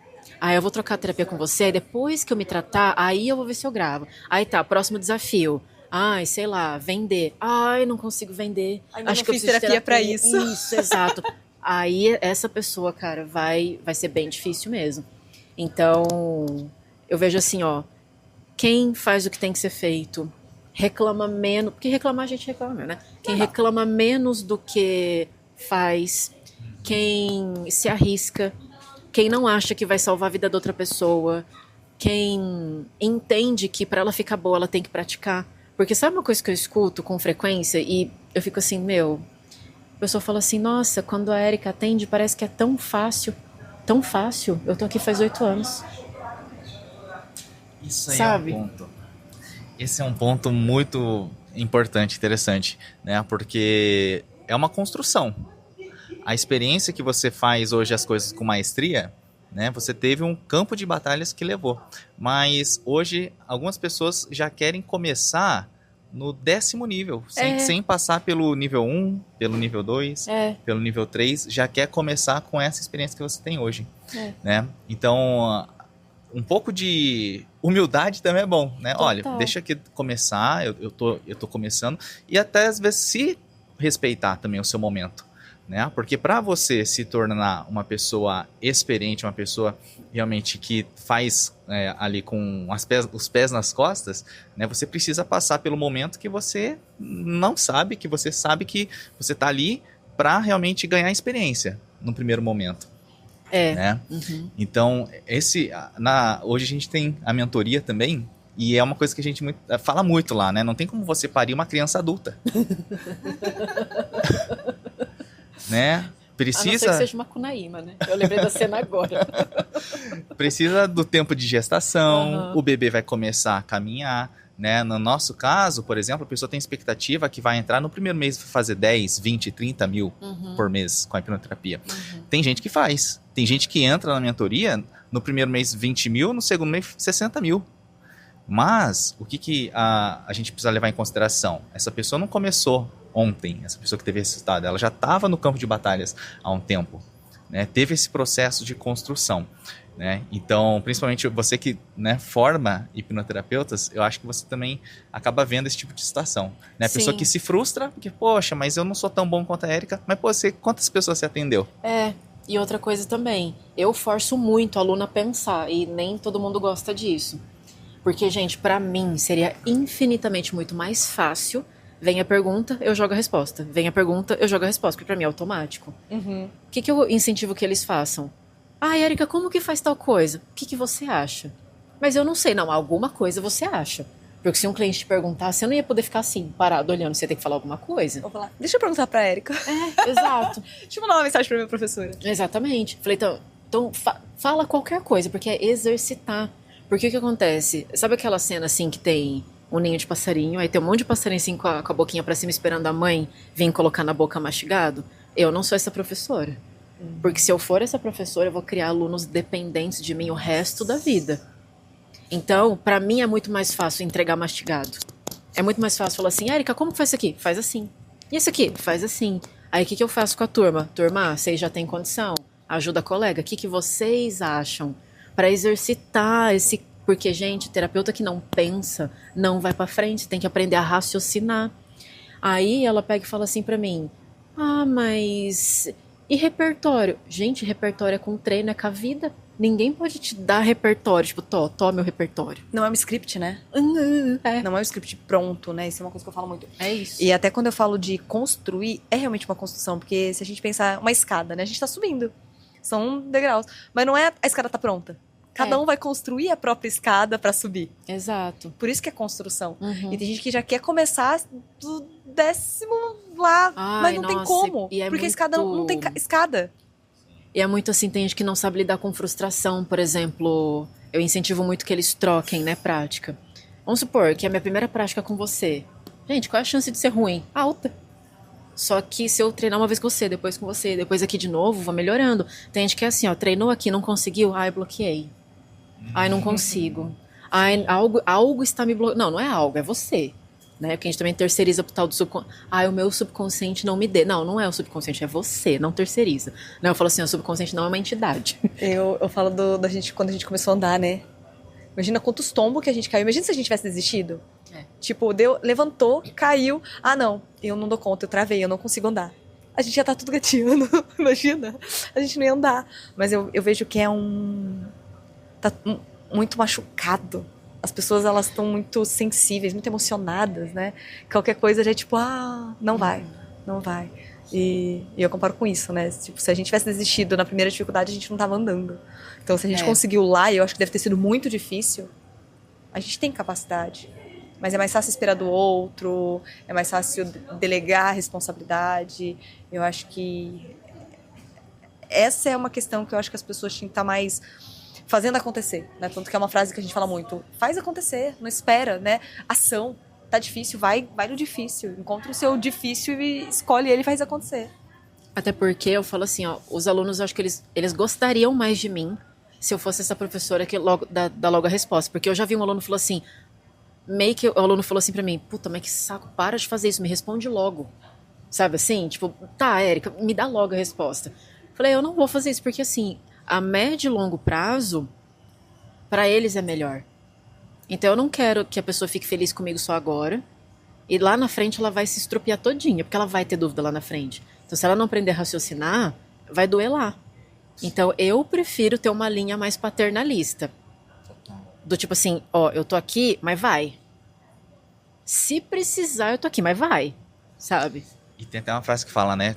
Eu vou trocar a terapia com você, e depois que eu me tratar, aí eu vou ver se eu gravo. Aí tá, próximo desafio. Sei lá, vender. Não consigo vender. Acho que eu fiz terapia pra isso. Isso, exato. Aí essa pessoa, cara, vai ser bem difícil mesmo. Então, eu vejo assim, quem faz o que tem que ser feito, reclama menos, porque reclamar a gente reclama, né? Quem reclama menos do que faz, quem se arrisca, quem não acha que vai salvar a vida da outra pessoa, quem entende que para ela ficar boa ela tem que praticar. Porque sabe uma coisa que eu escuto com frequência e eu fico assim, a pessoa fala assim, nossa, quando a Érica atende parece que é tão fácil, eu tô aqui faz 8 anos. Isso aí sabe? É um ponto. Esse é um ponto muito importante, interessante, né? Porque é uma construção. A experiência que você faz hoje as coisas com maestria, né? Você teve um campo de batalhas que levou. Mas hoje algumas pessoas já querem começar no 10º nível, sem passar pelo nível 1, pelo nível 2, pelo nível 3, já quer começar com essa experiência que você tem hoje, né? Então, um pouco de humildade também é bom, né? Total. Olha, deixa aqui começar, eu tô começando, e até às vezes se respeitar também o seu momento, né? Porque para você se tornar uma pessoa experiente, uma pessoa realmente que faz ali com os pés nas costas, né? Você precisa passar pelo momento que você não sabe, que você sabe que você tá ali para realmente ganhar experiência no primeiro momento. Né? Então, hoje a gente tem a mentoria também, e é uma coisa que a gente fala muito lá, né? Não tem como você parir uma criança adulta. Né? Precisa... A não ser que seja uma Cunaíma, né? Eu lembrei da cena agora. Precisa do tempo de gestação, o bebê vai começar a caminhar, né? No nosso caso, por exemplo, a pessoa tem expectativa que vai entrar no primeiro mês e fazer 10, 20, 30 mil por mês com a hipnoterapia. Tem gente que faz. Tem gente que entra na mentoria, no primeiro mês 20 mil, no segundo mês 60 mil. Mas, o que a gente precisa levar em consideração? Essa pessoa não começou ontem, essa pessoa que teve esse resultado, ela já estava no campo de batalhas há um tempo, né? Teve esse processo de construção, né? Então, principalmente você que, né, forma hipnoterapeutas, eu acho que você também acaba vendo esse tipo de situação, né? A pessoa que se frustra, porque, poxa, mas eu não sou tão bom quanto a Érica, mas, pô, quantas pessoas você atendeu? E outra coisa também, eu forço muito a aluna a pensar, e nem todo mundo gosta disso. Porque, gente, pra mim seria infinitamente muito mais fácil. Vem a pergunta, eu jogo a resposta. Vem a pergunta, eu jogo a resposta, porque pra mim é automático. O que eu incentivo que eles façam? Ah, Érica, como que faz tal coisa? O que você acha? Mas eu não sei, não, alguma coisa você acha. Porque se um cliente te perguntar, você não ia poder ficar assim, parado, olhando, você tem que falar alguma coisa. Vou falar, deixa eu perguntar pra Érica. Exato. Deixa eu mandar uma mensagem pra minha professora. Exatamente. Falei, então fala qualquer coisa, porque é exercitar. Porque o que acontece? Sabe aquela cena assim que tem um ninho de passarinho, aí tem um monte de passarinho assim com a boquinha pra cima esperando a mãe vir colocar na boca mastigado? Eu não sou essa professora. Porque se eu for essa professora, eu vou criar alunos dependentes de mim o resto da vida. Então, pra mim é muito mais fácil entregar mastigado. É muito mais fácil falar assim, Érica, como que faz isso aqui? Faz assim. E esse aqui? Faz assim. Aí o que eu faço com a turma? Turma, vocês já têm condição? Ajuda a colega. O que vocês acham? Pra exercitar esse... Porque, gente, terapeuta que não pensa não vai pra frente. Tem que aprender a raciocinar. Aí ela pega e fala assim pra mim, ah, mas... E repertório? Gente, repertório é com treino, é com a vida. Ninguém pode te dar repertório, tipo, toma meu repertório. Não é um script, né? Não é um script pronto, né? Isso é uma coisa que eu falo muito. É isso. E até quando eu falo de construir, é realmente uma construção. Porque se a gente pensar uma escada, né? A gente tá subindo. São degraus. Mas não é a escada tá pronta. Cada um vai construir a própria escada pra subir. Exato. Por isso que é construção. E tem gente que já quer começar do 10º lá, mas não tem como. Porque a escada não tem escada. E é muito assim, tem gente que não sabe lidar com frustração, por exemplo. Eu incentivo muito que eles troquem, né, prática. Vamos supor que é a minha primeira prática com você. Gente, qual é a chance de ser ruim? Alta. Só que se eu treinar uma vez com você, depois aqui de novo, vou melhorando. Tem gente que é assim, ó, treinou aqui, não conseguiu, ai, bloqueei. Ai, não consigo. Ai, algo está me bloqueando. Não é algo, é você. Né? Porque a gente também terceiriza pro tal do subconsciente. Ai, o meu subconsciente não me dê. Não é o subconsciente, é você, não terceiriza. Não, eu falo assim, o subconsciente não é uma entidade. Eu falo da gente quando a gente começou a andar, né? Imagina quantos tombos que a gente caiu. Imagina se a gente tivesse desistido. Tipo, levantou, caiu. Ah, não, eu não dou conta, eu travei, eu não consigo andar. A gente já tá tudo gatinhando, imagina. A gente não ia andar. Mas eu vejo que tá muito machucado. As pessoas, elas estão muito sensíveis, muito emocionadas, né? Qualquer coisa já é tipo, não vai. E eu comparo com isso, né? Tipo, se a gente tivesse desistido na primeira dificuldade, a gente não tava andando. Então, se a gente conseguiu lá, e eu acho que deve ter sido muito difícil, a gente tem capacidade. Mas é mais fácil esperar do outro, é mais fácil delegar a responsabilidade. Eu acho que essa é uma questão que eu acho que as pessoas tinham que estar mais fazendo acontecer, né? Tanto que é uma frase que a gente fala muito, faz acontecer, não espera, né? Ação, tá difícil, vai no difícil, encontra o seu difícil e escolhe ele e faz acontecer. Até porque eu falo assim, ó, os alunos, eu acho que eles gostariam mais de mim se eu fosse essa professora que dá logo a resposta, porque eu já vi um aluno falou assim, o aluno falou assim pra mim, puta, mas que saco, para de fazer isso, me responde logo, sabe assim, tipo, tá, Érica, me dá logo a resposta. Falei, eu não vou fazer isso, porque assim, a médio e longo prazo, para eles é melhor. Então eu não quero que a pessoa fique feliz comigo só agora. E lá na frente ela vai se estropiar todinha, porque ela vai ter dúvida lá na frente. Então se ela não aprender a raciocinar, vai doer lá. Então eu prefiro ter uma linha mais paternalista. Do tipo assim, ó, eu tô aqui, mas vai. Se precisar, eu tô aqui, mas vai. Sabe? E tem até uma frase que fala, né?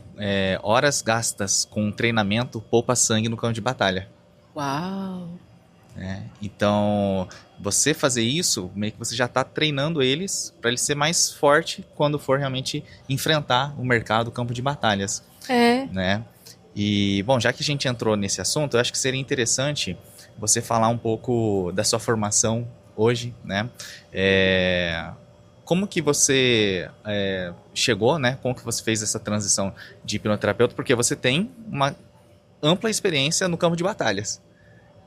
Horas gastas com treinamento poupa sangue no campo de batalha. Uau! Então, você fazer isso, meio que você já está treinando eles para ele ser mais forte quando for realmente enfrentar o mercado, o campo de batalhas. Né? E, bom, já que a gente entrou nesse assunto, eu acho que seria interessante você falar um pouco da sua formação hoje, né? Como que você chegou, né? Como que você fez essa transição de hipnoterapeuta? Porque você tem uma ampla experiência no campo de batalhas,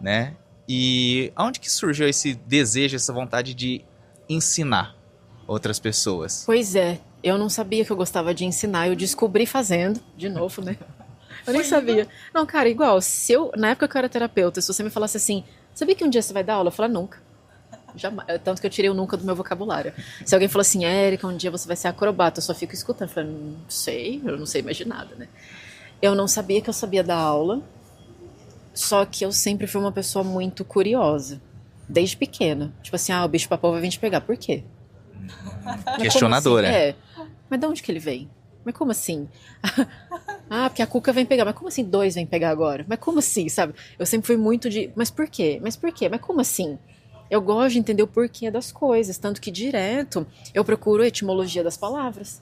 né? E aonde que surgiu esse desejo, essa vontade de ensinar outras pessoas? Pois é, eu não sabia que eu gostava de ensinar, eu descobri fazendo, de novo, né? Eu nem sabia. Não, cara, igual, na época que eu era terapeuta, se você me falasse assim, sabia que um dia você vai dar aula? Eu falei, nunca. Jamais. Tanto que eu tirei o nunca do meu vocabulário. Se alguém falou assim, Érica, um dia você vai ser acrobata, eu só fico escutando. Eu falei, não sei, eu não sei mais de nada, né? Eu não sabia que eu sabia dar aula. Só que eu sempre fui uma pessoa muito curiosa. Desde pequena. Tipo assim, o bicho-papão vai vir te pegar. Por quê? Questionadora. Assim? Mas de onde que ele vem? Mas como assim? Porque a Cuca vem pegar. Mas como assim 2 vem pegar agora? Mas como assim, sabe? Eu sempre fui muito de... Mas por quê? Mas por quê? Mas como assim? Eu gosto de entender o porquê das coisas. Tanto que direto eu procuro a etimologia das palavras.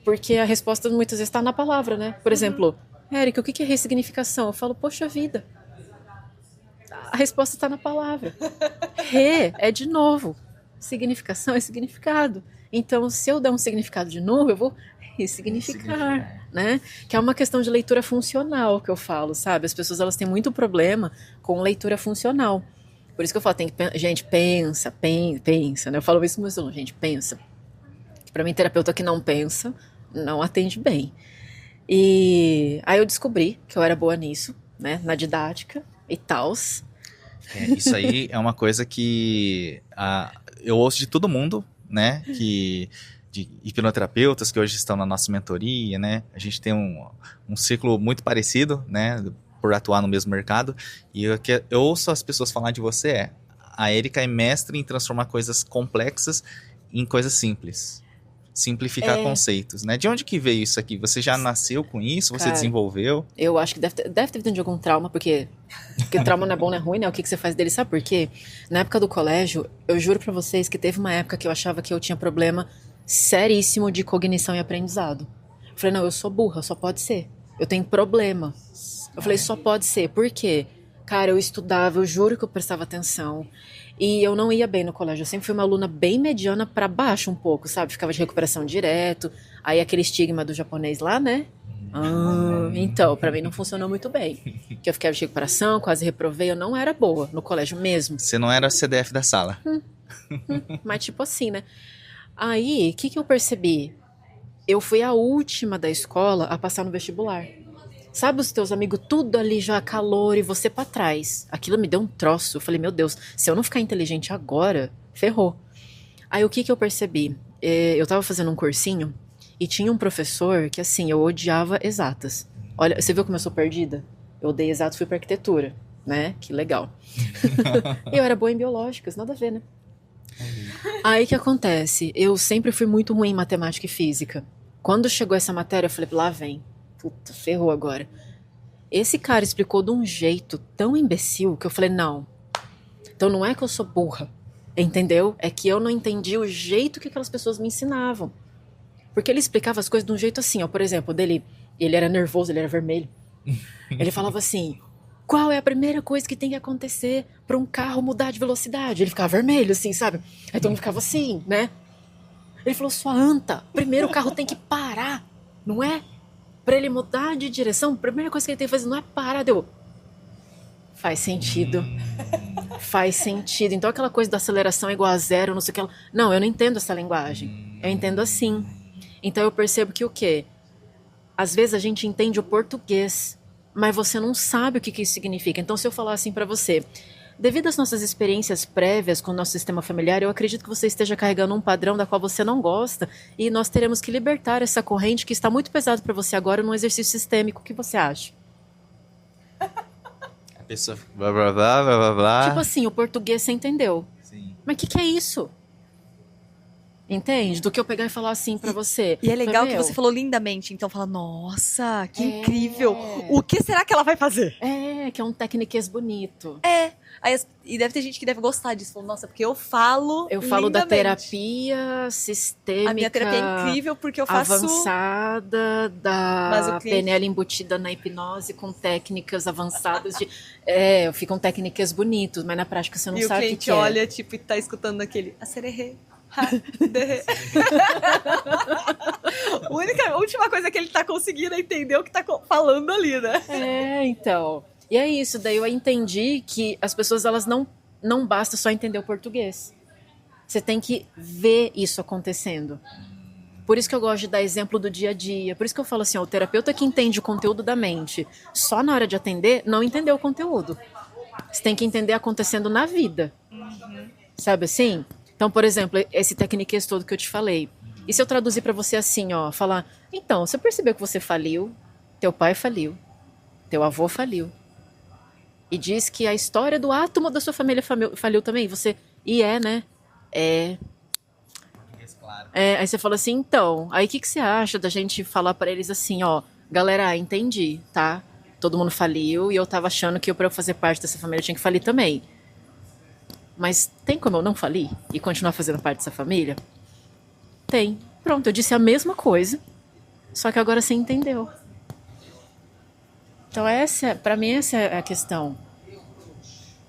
Porque a resposta muitas vezes está na palavra, né? Por exemplo... Érica, o que é ressignificação? Eu falo, poxa vida. A resposta está na palavra. É de novo. Significação é significado. Então, se eu der um significado de novo, eu vou ressignificar, né? Que é uma questão de leitura funcional que eu falo, sabe? As pessoas, elas têm muito problema com leitura funcional. Por isso que eu falo, gente, pensa, né? Eu falo isso, mas gente, pensa. Para mim, terapeuta que não pensa, não atende bem. E aí eu descobri que eu era boa nisso, né? Na didática e tals. Isso aí é uma coisa que eu ouço de todo mundo, né? De hipnoterapeutas que hoje estão na nossa mentoria, né? A gente tem um ciclo muito parecido, né? Por atuar no mesmo mercado. E eu ouço as pessoas falar de você a Érica é mestre em transformar coisas complexas em coisas simples. Simplificar conceitos, né? De onde que veio isso aqui? Você já nasceu com isso? Você desenvolveu? Eu acho que deve ter vindo de algum trauma, porque trauma não é bom, não é ruim, né? O que você faz dele? Sabe por quê? Na época do colégio, eu juro pra vocês que teve uma época que eu achava que eu tinha problema seríssimo de cognição e aprendizado. Eu falei, não, eu sou burra, só pode ser. Eu tenho problema. Eu falei, só pode ser. Por quê? Cara, eu estudava, eu juro que eu prestava atenção. E eu não ia bem no colégio. Eu sempre fui uma aluna bem mediana pra baixo um pouco, sabe? Ficava de recuperação direto. Aí aquele estigma do japonês lá, né? Então, pra mim não funcionou muito bem. Que eu ficava de recuperação, quase reprovei. Eu não era boa no colégio mesmo. Você não era a CDF da sala. Mas tipo assim, né? Aí, o que eu percebi? Eu fui a última da escola a passar no vestibular. Sabe os teus amigos tudo ali já calor e você pra trás. Aquilo me deu um troço. Eu falei, meu Deus, se eu não ficar inteligente agora, ferrou. Aí o que eu percebi? Eu tava fazendo um cursinho e tinha um professor que assim, eu odiava exatas. Olha, você viu como eu sou perdida? Eu odeio exatas, fui pra arquitetura, né? Que legal. Eu era boa em biológicas, nada a ver, né? Aí o que acontece? Eu sempre fui muito ruim em matemática e física. Quando chegou essa matéria, eu falei, lá vem. Puta, ferrou agora. Esse cara explicou de um jeito tão imbecil que eu falei, não. Então não é que eu sou burra, entendeu? É que eu não entendi o jeito que aquelas pessoas me ensinavam. Porque ele explicava as coisas de um jeito assim, ó. Por exemplo, ele era nervoso, ele era vermelho. Ele falava assim, qual é a primeira coisa que tem que acontecer para um carro mudar de velocidade? Ele ficava vermelho, assim, sabe? Aí todo mundo ficava assim, né? Ele falou, sua anta, primeiro o carro tem que parar, não é? Pra ele mudar de direção, a primeira coisa que ele tem que fazer não é parar. Deu. Faz sentido. Faz sentido. Então aquela coisa da aceleração igual a zero, não sei o que. Não, eu não entendo essa linguagem. Eu entendo assim. Então eu percebo que o quê? Às vezes a gente entende o português, mas você não sabe o que isso significa. Então se eu falar assim pra você, devido às nossas experiências prévias com o nosso sistema familiar, eu acredito que você esteja carregando um padrão da qual você não gosta e nós teremos que libertar essa corrente que está muito pesado para você agora num exercício sistêmico. O que você acha? A pessoa blá blá blá blá blá blá. Tipo assim, o português você entendeu. Sim. Mas o que é isso? Entende? Do que eu pegar e falar assim pra você. E é legal que Meu, você falou lindamente, então fala, nossa, que incrível. O que será que ela vai fazer? que é um tecniquez bonito. E deve ter gente que deve gostar disso. Falou, nossa, porque eu falo Eu falo da lindamente. terapia sistêmica. A minha terapia é incrível porque eu faço... avançada, Mas da o cliente- PNL embutida na hipnose com técnicas avançadas de... ficam técnicas bonitas, mas na prática você não E o sabe o que cliente que é. olha, tipo, e tá escutando aquele... Acererê. A última coisa que ele tá conseguindo é entender o que tá falando ali, né? Então. E é isso, daí eu entendi que as pessoas, elas não basta só entender o português. Você tem que ver isso acontecendo. Por isso que eu gosto de dar exemplo do dia a dia. Por isso que eu falo assim, o terapeuta que entende o conteúdo da mente, só na hora de atender, não entendeu o conteúdo. Você tem que entender acontecendo na vida. Sabe assim? Então, por exemplo, esse tecniquez todo que eu te falei. E se eu traduzir pra você assim, ó, falar, então, você percebeu que você faliu, teu pai faliu, teu avô faliu. E diz que a história do átomo da sua família faliu também. Você, né? Claro. Aí você fala assim, então, aí o que você acha da gente falar pra eles assim, ó, galera, entendi, tá? Todo mundo faliu e eu tava achando que pra eu fazer parte dessa família eu tinha que falir também. Mas tem como eu não falir e continuar fazendo parte dessa família? Tem. Pronto, eu disse a mesma coisa, só que agora você entendeu. Então pra mim essa é a questão.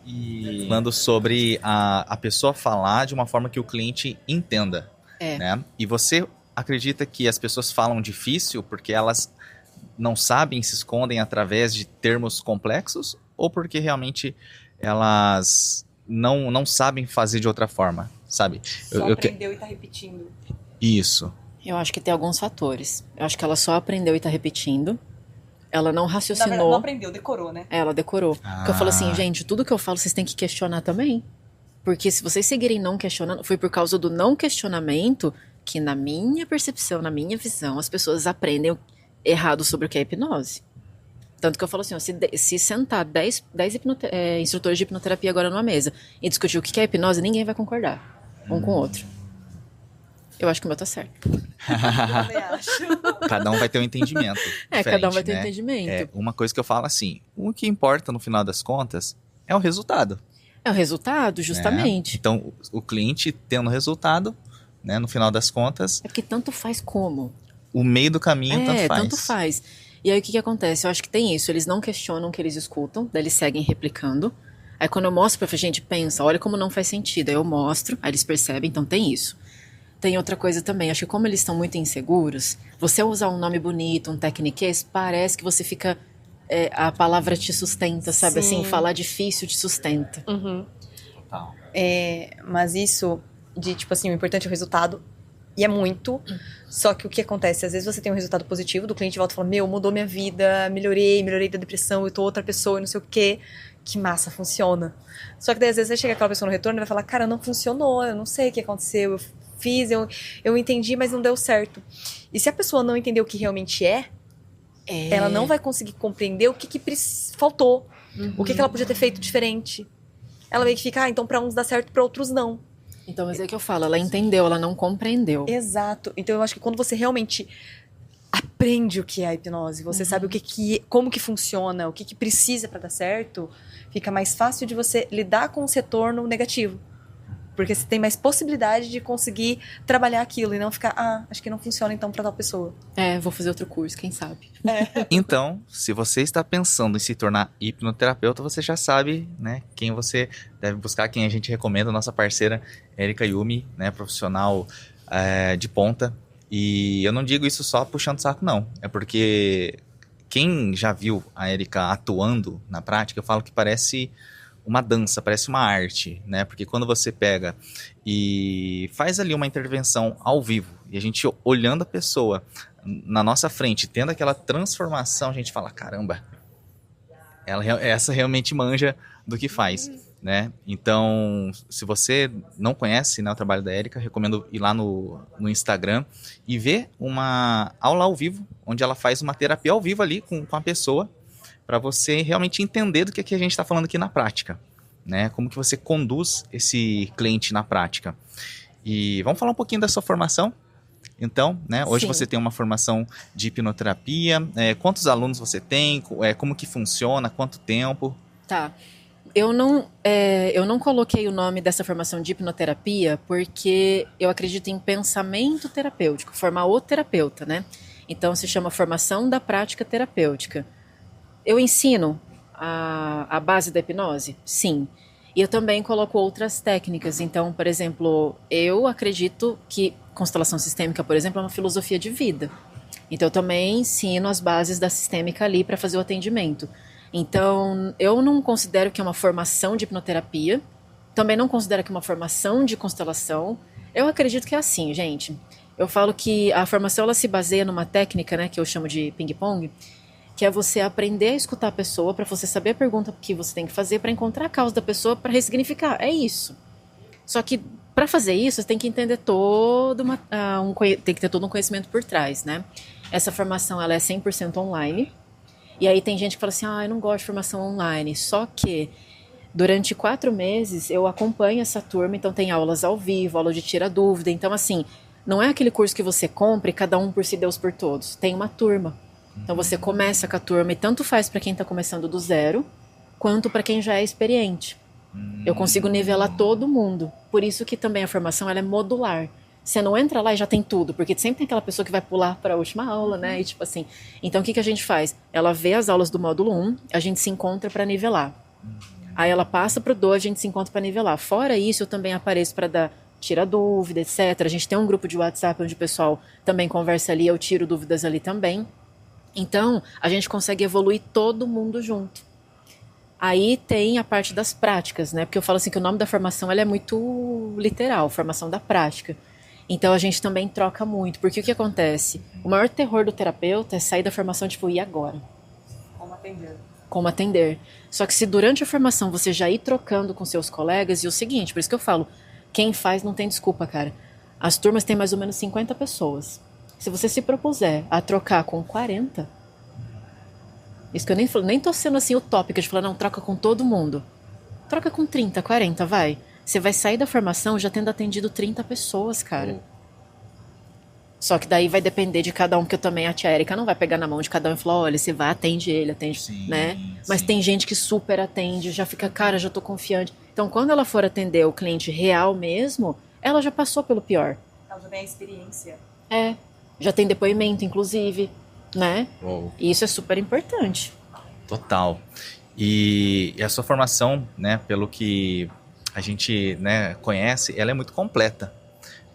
E falando sobre a pessoa falar de uma forma que o cliente entenda. Né? E você acredita que as pessoas falam difícil porque elas não sabem, se escondem através de termos complexos? Ou porque realmente elas não sabem fazer de outra forma, sabe? Só aprendeu e tá repetindo. Isso. Eu acho que tem alguns fatores. Eu acho que ela só aprendeu e tá repetindo. Ela não Na raciocinou. verdade, não aprendeu, decorou, né? Ela decorou. Porque eu falo assim, gente, tudo que eu falo vocês têm que questionar também. Porque se vocês seguirem não questionando, foi por causa do não questionamento que, na minha percepção, na minha visão, as pessoas aprendem errado sobre o que é hipnose. Tanto que eu falo assim, ó, se sentar 10 instrutores de hipnoterapia agora numa mesa e discutir o que é hipnose, ninguém vai concordar um com o outro. Eu acho que o meu tá certo. Eu também acho. Cada um vai ter um entendimento. Cada um vai ter um né? entendimento. Uma coisa que eu falo assim, o que importa no final das contas é o resultado. É o resultado, justamente. Então, o cliente tendo o resultado, né, no final das contas... É que tanto faz como. O meio do caminho tanto faz. Tanto faz. E aí o que acontece? Eu acho que tem isso. Eles não questionam o que eles escutam, daí eles seguem replicando. Aí quando eu mostro pra gente, pensa, olha como não faz sentido. Aí eu mostro, aí eles percebem, então tem isso. Tem outra coisa também, acho que como eles estão muito inseguros, você usar um nome bonito, um tecniquez, parece que você fica... a palavra te sustenta, sabe? Sim. Assim, falar difícil te sustenta. Total. Mas isso de, tipo assim, o importante é o resultado. E é muito. Só que o que acontece? Às vezes você tem um resultado positivo, do cliente volta e fala, meu, mudou minha vida, melhorei da depressão, eu tô outra pessoa e não sei o quê. Que massa, funciona. Só que daí às vezes aí chega aquela pessoa no retorno e vai falar, cara, não funcionou, eu não sei o que aconteceu, eu fiz, eu entendi, mas não deu certo. E se a pessoa não entender o que realmente ela não vai conseguir compreender o que faltou, o que ela podia ter feito diferente. Ela meio que fica, então pra uns dá certo, pra outros não. Então, mas é que eu falo, ela entendeu, ela não compreendeu. Exato. Então eu acho que quando você realmente aprende o que é a hipnose, você sabe como que funciona, o que precisa pra dar certo, fica mais fácil de você lidar com o retorno negativo. Porque você tem mais possibilidade de conseguir trabalhar aquilo e não ficar, acho que não funciona então pra tal pessoa. Vou fazer outro curso, quem sabe. Então, se você está pensando em se tornar hipnoterapeuta, você já sabe, né, quem você deve buscar, quem a gente recomenda, nossa parceira Erika Yumi, né, profissional de ponta. E eu não digo isso só puxando saco, não. É porque quem já viu a Erika atuando na prática, eu falo que parece uma dança, parece uma arte, né? Porque quando você pega e faz ali uma intervenção ao vivo, e a gente olhando a pessoa na nossa frente, tendo aquela transformação, a gente fala, caramba, essa realmente manja do que faz. né? Então, se você não conhece, né, o trabalho da Érica, recomendo ir lá no Instagram e ver uma aula ao vivo, onde ela faz uma terapia ao vivo ali com a pessoa, para você realmente entender do que a gente está falando aqui na prática, né? Como que você conduz esse cliente na prática. E vamos falar um pouquinho da sua formação? Então, né, hoje Sim. você tem uma formação de hipnoterapia. Quantos alunos você tem? Como que funciona? Quanto tempo? Tá. Eu não coloquei o nome dessa formação de hipnoterapia porque eu acredito em pensamento terapêutico, formar o terapeuta, né? Então se chama formação da prática terapêutica. Eu ensino a base da hipnose? Sim. E eu também coloco outras técnicas. Então, por exemplo, eu acredito que constelação sistêmica, por exemplo, é uma filosofia de vida. Então, eu também ensino as bases da sistêmica ali para fazer o atendimento. Então, eu não considero que é uma formação de hipnoterapia. Também não considero que é uma formação de constelação. Eu acredito que é assim, gente. Eu falo que a formação ela se baseia numa técnica, né, que eu chamo de ping-pong, que é você aprender a escutar a pessoa para você saber a pergunta que você tem que fazer para encontrar a causa da pessoa para ressignificar. É isso. Só que para fazer isso, você tem que entender tem que ter todo um conhecimento por trás, né? Essa formação ela é 100% online. E aí tem gente que fala assim, eu não gosto de formação online. Só que durante 4 meses eu acompanho essa turma, então tem aulas ao vivo, aula de tira dúvida. Então assim, não é aquele curso que você compra e cada um por si, Deus por todos. Tem uma turma. Então você começa com a turma e tanto faz para quem está começando do zero, quanto para quem já é experiente. Eu consigo nivelar todo mundo. Por isso que também a formação ela é modular. Você não entra lá e já tem tudo, porque sempre tem aquela pessoa que vai pular para a última aula, né? E tipo assim. Então o que a gente faz? Ela vê as aulas do módulo 1, a gente se encontra para nivelar. Aí ela passa para o 2, a gente se encontra para nivelar. Fora isso, eu também apareço para dar tira dúvida, etc. A gente tem um grupo de WhatsApp onde o pessoal também conversa ali, eu tiro dúvidas ali também. Então, a gente consegue evoluir todo mundo junto. Aí tem a parte das práticas, né? Porque eu falo assim que o nome da formação ela é muito literal, formação da prática. Então a gente também troca muito, porque o que acontece? O maior terror do terapeuta é sair da formação tipo, e agora? Como atender. Só que se durante a formação você já ir trocando com seus colegas, e o seguinte, por isso que eu falo, quem faz não tem desculpa, cara. As turmas têm mais ou menos 50 pessoas. Se você se propuser a trocar com 40, isso que eu nem tô sendo assim utópica de falar, não, troca com todo mundo. Troca com 30, 40, vai. Você vai sair da formação já tendo atendido 30 pessoas, cara. Só que daí vai depender de cada um, porque eu também, a tia Érica não vai pegar na mão de cada um e falar, olha, você vai, atende ele, atende, Sim, né? Mas sim. tem gente que super atende, já fica, cara, já tô confiante. Então, quando ela for atender o cliente real mesmo, ela já passou pelo pior. Ela já tem a experiência. Já tem depoimento, inclusive, né? Uou. E isso é super importante. Total. E a sua formação, né, pelo que a gente, né, conhece, ela é muito completa,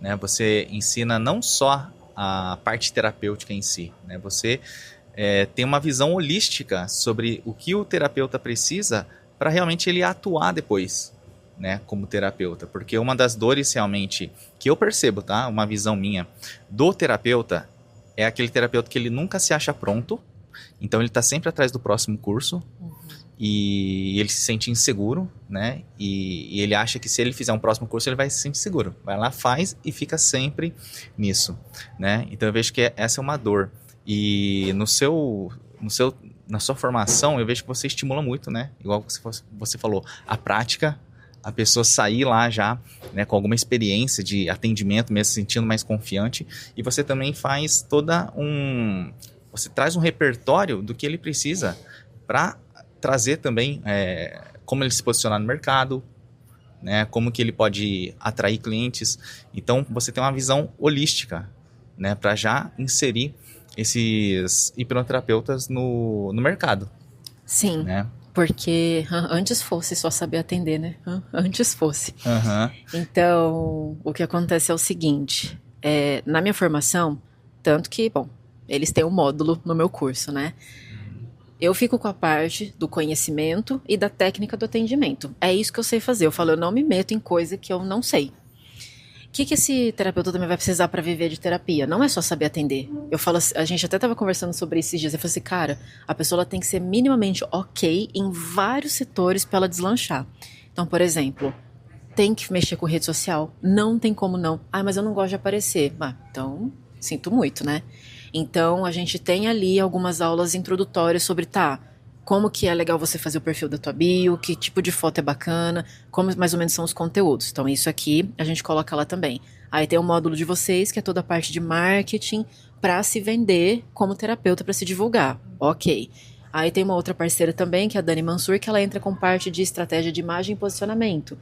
né? Você ensina não só a parte terapêutica em si, né? Você tem uma visão holística sobre o que o terapeuta precisa para realmente ele atuar depois, né, como terapeuta. Porque uma das dores realmente que eu percebo, tá? Uma visão minha do terapeuta é aquele terapeuta que ele nunca se acha pronto, então ele está sempre atrás do próximo curso. E ele se sente inseguro, né? E ele acha que se ele fizer um próximo curso, ele vai se sentir seguro. Vai lá, faz e fica sempre nisso, né? Então eu vejo que essa é uma dor. E na sua formação, eu vejo que você estimula muito, né? Igual você falou, a prática, a pessoa sair lá já, né, com alguma experiência de atendimento, mesmo se sentindo mais confiante. E você também faz você traz um repertório do que ele precisa para trazer também como ele se posicionar no mercado, né, como que ele pode atrair clientes. Então, você tem uma visão holística, né, para já inserir esses hipnoterapeutas no mercado. Sim, né? porque antes fosse só saber atender, né? Antes fosse. Uhum. Então, o que acontece é o seguinte, na minha formação, tanto que, bom, eles têm um módulo no meu curso, né? Eu fico com a parte do conhecimento e da técnica do atendimento. É isso que eu sei fazer. Eu falo, eu não me meto em coisa que eu não sei. O que esse terapeuta também vai precisar para viver de terapia? Não é só saber atender. Eu falo, a gente até estava conversando sobre esses dias. Eu falei assim, cara, a pessoa ela tem que ser minimamente ok em vários setores para ela deslanchar. Então, por exemplo, tem que mexer com rede social, não tem como não. Ah, mas eu não gosto de aparecer. Então, sinto muito, né? Então, a gente tem ali algumas aulas introdutórias sobre, como que é legal você fazer o perfil da tua bio, que tipo de foto é bacana, como mais ou menos são os conteúdos. Então, isso aqui a gente coloca lá também. Aí tem o módulo de vocês, que é toda a parte de marketing para se vender como terapeuta, para se divulgar. Ok. Aí tem uma outra parceira também, que é a Dani Mansur, que ela entra com parte de estratégia de imagem e posicionamento.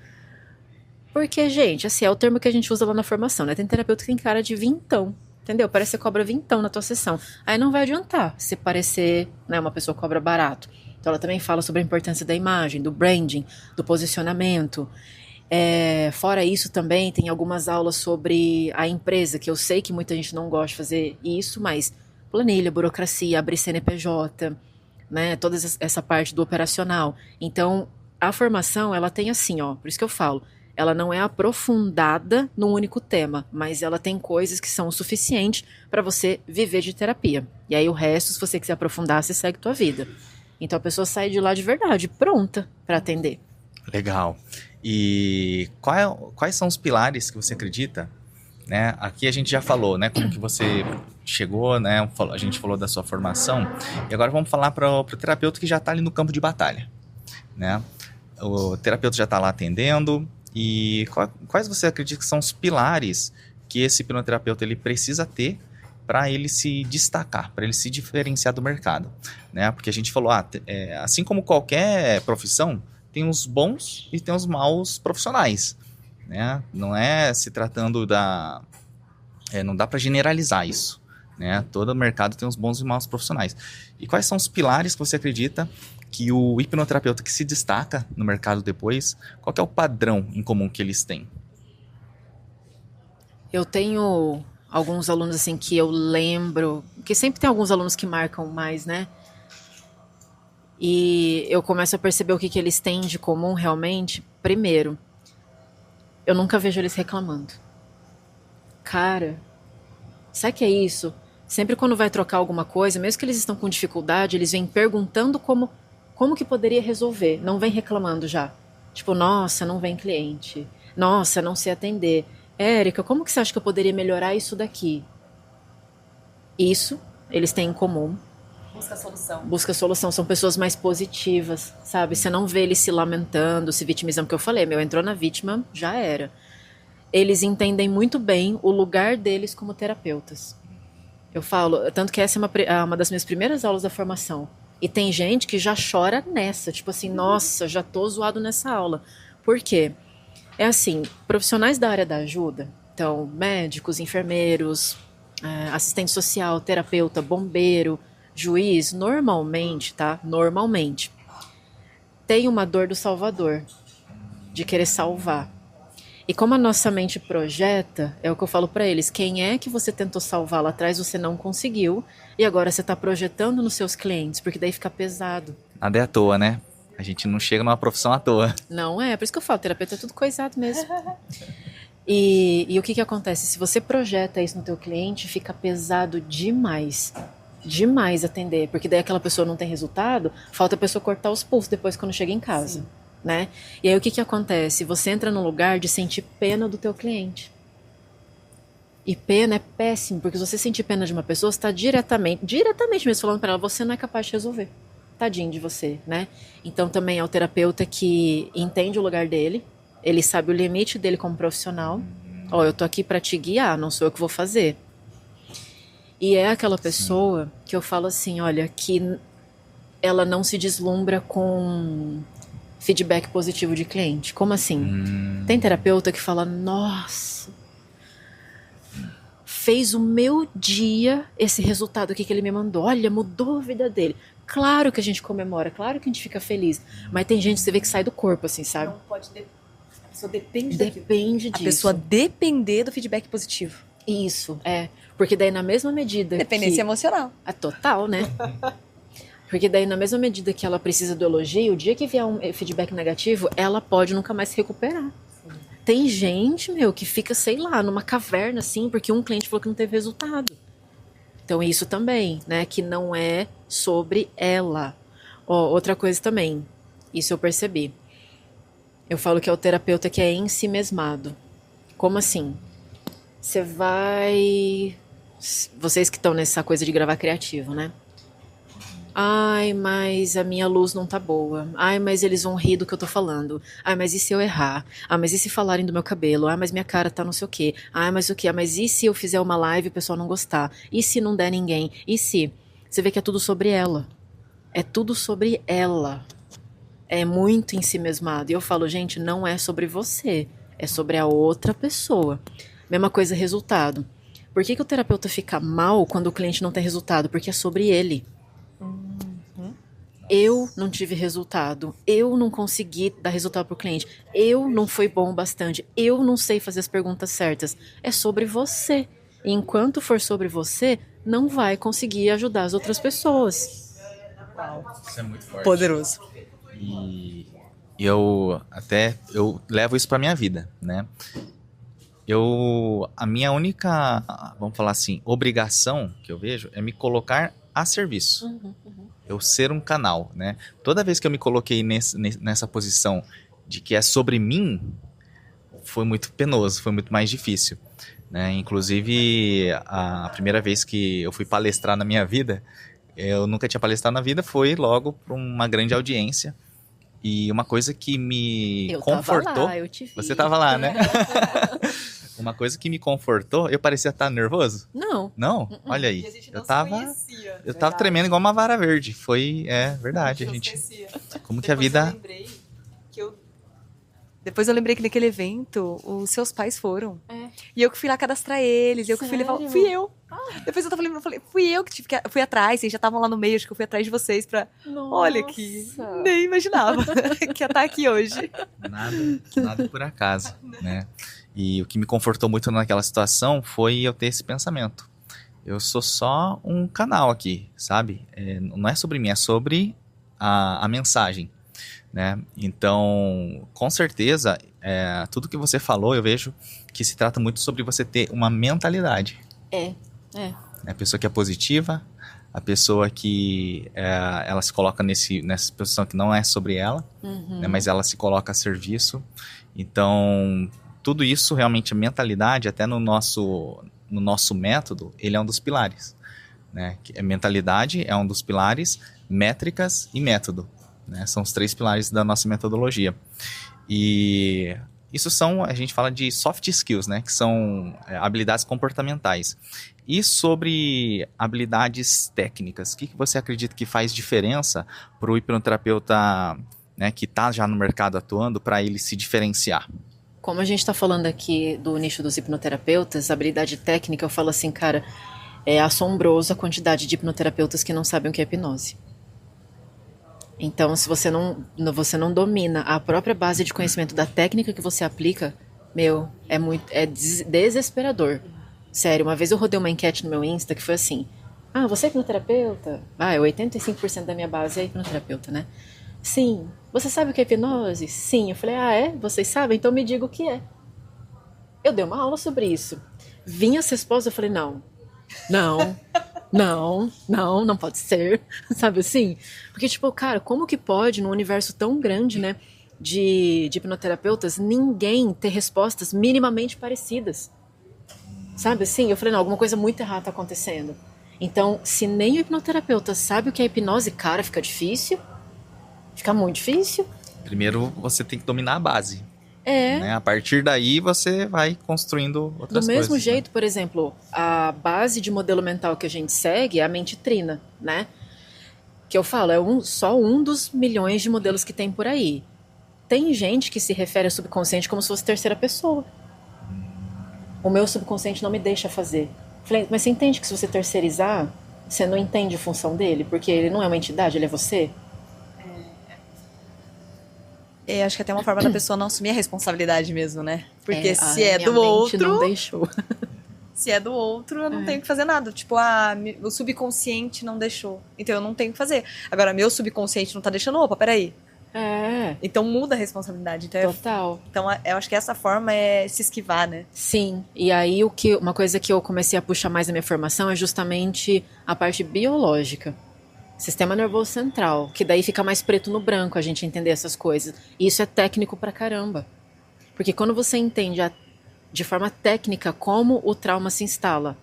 Porque, gente, assim, é o termo que a gente usa lá na formação, né? Tem terapeuta que tem cara de vintão. Entendeu? Parece que você cobra vintão na tua sessão. Aí não vai adiantar se parecer, né, uma pessoa que cobra barato. Então ela também fala sobre a importância da imagem, do branding, do posicionamento. Fora isso também tem algumas aulas sobre a empresa, que eu sei que muita gente não gosta de fazer isso, mas planilha, burocracia, abrir CNPJ, né, toda essa parte do operacional. Então a formação, ela tem assim, por isso que eu falo, ela não é aprofundada num único tema, mas ela tem coisas que são o suficiente para você viver de terapia. E aí o resto, se você quiser aprofundar, você segue tua vida. Então a pessoa sai de lá de verdade, pronta para atender. Legal. E quais são os pilares que você acredita, né? Aqui a gente já falou, né? Como que você chegou, né? A gente falou da sua formação. E agora vamos falar para o terapeuta que já está ali no campo de batalha, né? O terapeuta já está lá atendendo. E quais você acredita que são os pilares que esse hipnoterapeuta ele precisa ter para ele se destacar, para ele se diferenciar do mercado, né? Porque a gente falou, assim como qualquer profissão, tem os bons e tem os maus profissionais, né? Não é se tratando não dá para generalizar isso, né? Todo mercado tem os bons e maus profissionais. E quais são os pilares que você acredita que o hipnoterapeuta que se destaca no mercado depois, qual que é o padrão em comum que eles têm? Eu tenho alguns alunos assim que eu lembro, que sempre tem alguns alunos que marcam mais, né? E eu começo a perceber o que eles têm de comum realmente. Primeiro, eu nunca vejo eles reclamando. Cara, sabe o que é isso? Sempre quando vai trocar alguma coisa, mesmo que eles estão com dificuldade, eles vêm perguntando como que poderia resolver. Não vem reclamando já. Tipo, nossa, não vem cliente. Nossa, não sei atender. Érica, como que você acha que eu poderia melhorar isso daqui? Isso eles têm em comum. Busca solução. Busca solução. São pessoas mais positivas, sabe? Você não vê eles se lamentando, se vitimizando. Porque eu falei, entrou na vítima, já era. Eles entendem muito bem o lugar deles como terapeutas. Eu falo, tanto que essa é uma das minhas primeiras aulas da formação. E tem gente que já chora nessa, tipo assim, nossa, já tô zoado nessa aula. Por quê? É assim, profissionais da área da ajuda, então médicos, enfermeiros, assistente social, terapeuta, bombeiro, juiz, normalmente, Normalmente, tem uma dor do salvador, de querer salvar. E como a nossa mente projeta, é o que eu falo pra eles, quem é que você tentou salvar lá atrás, você não conseguiu, e agora você tá projetando nos seus clientes, porque daí fica pesado. Nada é à toa, né? A gente não chega numa profissão à toa. Não é, por isso que eu falo, terapeuta é tudo coisado mesmo. E o que acontece? Se você projeta isso no teu cliente, fica pesado demais. Demais atender, porque daí aquela pessoa não tem resultado, falta a pessoa cortar os pulsos depois quando chega em casa. Sim. Né? E aí o que acontece? Você entra num lugar de sentir pena do teu cliente. E pena é péssimo, porque se você sentir pena de uma pessoa, você está diretamente mesmo falando para ela, você não é capaz de resolver. Tadinho de você, né? Então também é o terapeuta que entende o lugar dele, ele sabe o limite dele como profissional. Eu tô aqui para te guiar, não sou eu que vou fazer. E é aquela pessoa que eu falo assim, olha, que ela não se deslumbra com feedback positivo de cliente. Como assim? Tem terapeuta que fala, nossa, fez o meu dia esse resultado aqui que ele me mandou. Olha, mudou a vida dele. Claro que a gente comemora, claro que a gente fica feliz. Mas tem gente que você vê que sai do corpo, assim, sabe? Não pode... A pessoa depende disso. A pessoa depender do feedback positivo. Isso, Porque daí na mesma medida Dependência emocional. Total, né? Porque daí na mesma medida que ela precisa do elogio, o dia que vier um feedback negativo, ela pode nunca mais se recuperar. Sim. Tem gente, que fica, sei lá, numa caverna, assim, porque um cliente falou que não teve resultado. Então isso também, né? Que não é sobre ela. Outra coisa também, isso eu percebi. Eu falo que é o terapeuta que é ensimesmado. Como assim? Você vai... Vocês que estão nessa coisa de gravar criativo, né? Ai, mas a minha luz não tá boa. Ai, mas eles vão rir do que eu tô falando. Ai, mas e se eu errar? Ai, mas e se falarem do meu cabelo? Ai, mas minha cara tá não sei o quê. Ai, mas o quê? Ai, mas e se eu fizer uma live e o pessoal não gostar? E se não der ninguém? E se? Você vê que é tudo sobre ela. É tudo sobre ela. É muito ensimesmado. E eu falo, gente, não é sobre você. É sobre a outra pessoa. Mesma coisa, resultado. Por que o terapeuta fica mal quando o cliente não tem resultado? Porque é sobre ele. Eu não tive resultado, eu não consegui dar resultado para o cliente, eu não fui bom o bastante, eu não sei fazer as perguntas certas. É sobre você. E enquanto for sobre você, não vai conseguir ajudar as outras pessoas. Isso é muito forte. Poderoso. E eu levo isso pra minha vida, né? A minha única, vamos falar assim, obrigação que eu vejo é me colocar a serviço. Eu ser um canal, né? Toda vez que eu me coloquei nessa posição de que é sobre mim, foi muito penoso, foi muito mais difícil, né? Inclusive, a primeira vez que eu fui palestrar na minha vida, eu nunca tinha palestrado na vida, foi logo para uma grande audiência. E uma coisa que me confortou... Tava lá, eu te vi. Você tava lá, né? Uma coisa que me confortou, eu parecia estar nervoso? Não. Não? Olha aí. E a gente Eu não tava... se conhecia. Eu tava tremendo igual uma vara verde. Foi, verdade, a gente... Como que a vida... Depois eu lembrei que naquele evento, os seus pais foram. É. E eu que fui lá cadastrar eles. Eu que fui levar... Sério? Fui eu. Depois eu tava lembrando, eu falei, fui eu que fui atrás. Vocês já estavam lá no meio, acho que eu fui atrás de vocês pra... Nossa. Olha aqui. Nem imaginava que ia estar aqui hoje. Nada por acaso, né? E o que me confortou muito naquela situação foi eu ter esse pensamento. Eu sou só um canal aqui, sabe? Não é sobre mim, é sobre a mensagem, né? Então, com certeza, tudo que você falou, eu vejo que se trata muito sobre você ter uma mentalidade. A pessoa que é positiva, a pessoa que ela se coloca nessa posição que não é sobre ela, né? Mas ela se coloca a serviço. Então, tudo isso realmente, a mentalidade, até no nosso método, ele é um dos pilares, né? Mentalidade é um dos pilares, métricas e método, né? São os 3 pilares da nossa metodologia. E isso a gente fala de soft skills, né? Que são habilidades comportamentais. E sobre habilidades técnicas, o que você acredita que faz diferença para o hipnoterapeuta, né, que está já no mercado atuando, para ele se diferenciar? Como a gente está falando aqui do nicho dos hipnoterapeutas, habilidade técnica, eu falo assim, cara, é assombroso a quantidade de hipnoterapeutas que não sabem o que é hipnose. Então, se você não domina a própria base de conhecimento da técnica que você aplica, é desesperador. Sério, uma vez eu rodei uma enquete no meu Insta que foi assim, você é hipnoterapeuta? 85% da minha base é hipnoterapeuta, né? Sim. Você sabe o que é hipnose? Sim. Eu falei, é? Vocês sabem? Então me diga o que é. Eu dei uma aula sobre isso. Vinha as respostas, eu falei, não pode ser. Sabe assim? Porque, tipo, cara, como que pode, num universo tão grande, né, de hipnoterapeutas, ninguém ter respostas minimamente parecidas? Sabe assim? Eu falei, não, alguma coisa muito errada tá acontecendo. Então, se nem o hipnoterapeuta sabe o que é hipnose, cara, fica difícil. Fica muito difícil. Primeiro, você tem que dominar a base. Né? A partir daí, você vai construindo outras coisas. Do mesmo jeito, né? Por exemplo, a base de modelo mental que a gente segue é a mente trina, né? Que eu falo, só um dos milhões de modelos que tem por aí. Tem gente que se refere ao subconsciente como se fosse terceira pessoa. O meu subconsciente não me deixa fazer. Falei, mas você entende que se você terceirizar, você não entende a função dele? Porque ele não é uma entidade, ele é você? Acho que até uma forma da pessoa não assumir a responsabilidade mesmo, né? Porque se é minha do mente outro... não deixou. Se é do outro, eu não tenho que fazer nada. Tipo, o subconsciente não deixou. Então eu não tenho que fazer. Agora, meu subconsciente não tá deixando, opa, peraí. Então muda a responsabilidade. Então, Total. Então eu acho que essa forma é se esquivar, né? Sim. E aí uma coisa que eu comecei a puxar mais na minha formação é justamente a parte biológica. Sistema nervoso central, que daí fica mais preto no branco a gente entender essas coisas. E isso é técnico pra caramba. Porque quando você entende de forma técnica como o trauma se instala,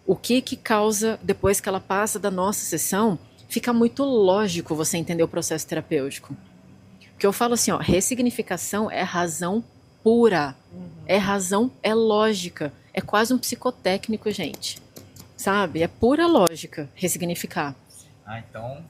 o que causa depois que ela passa da nossa sessão, fica muito lógico você entender o processo terapêutico. Porque eu falo assim, ó, ressignificação é razão pura. É razão, é lógica. É quase um psicotécnico, gente. Sabe? É pura lógica ressignificar. Então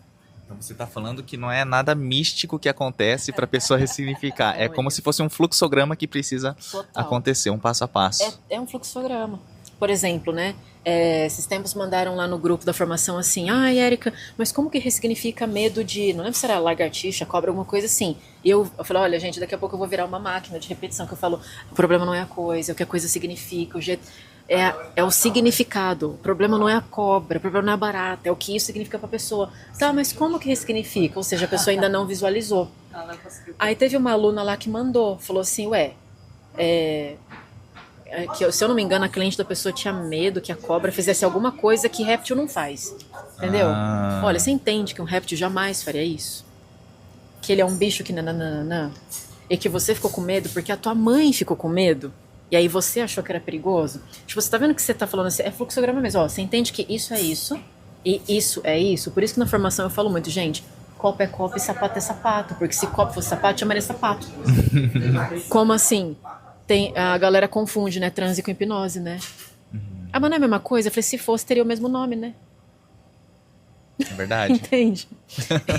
você tá falando que não é nada místico que acontece pra pessoa ressignificar. É como se fosse um fluxograma que precisa acontecer, um passo a passo. É um fluxograma. Por exemplo, né? Esses tempos mandaram lá no grupo da formação assim, Érica, mas como que ressignifica medo de, não lembro se era lagartixa, cobra, alguma coisa assim. E eu falei, olha gente, daqui a pouco eu vou virar uma máquina de repetição, que eu falo, o problema não é a coisa, é o que a coisa significa, o jeito... É o significado. O problema não é a cobra, o problema não é a barata, é o que isso significa pra pessoa. Tá, mas como que ressignifica? Ou seja, a pessoa ainda não visualizou. Aí teve uma aluna lá que mandou, falou assim, que, se eu não me engano, a cliente da pessoa tinha medo que a cobra fizesse alguma coisa que réptil não faz. Entendeu? Olha, você entende que um réptil jamais faria isso? Que ele é um bicho que nananana. E que você ficou com medo porque a tua mãe ficou com medo. E aí você achou que era perigoso? Tipo, você tá vendo que você tá falando assim, é fluxograma mesmo. Ó, você entende que isso é isso e isso é isso. Por isso que na formação eu falo muito, gente, copo é copo e sapato é sapato. Porque se copo fosse sapato, chamaria sapato. Como assim? A galera confunde, né? Transe com hipnose, né? Ah, mas não é a mesma coisa? Eu falei, se fosse, teria o mesmo nome, né? É verdade. Entende?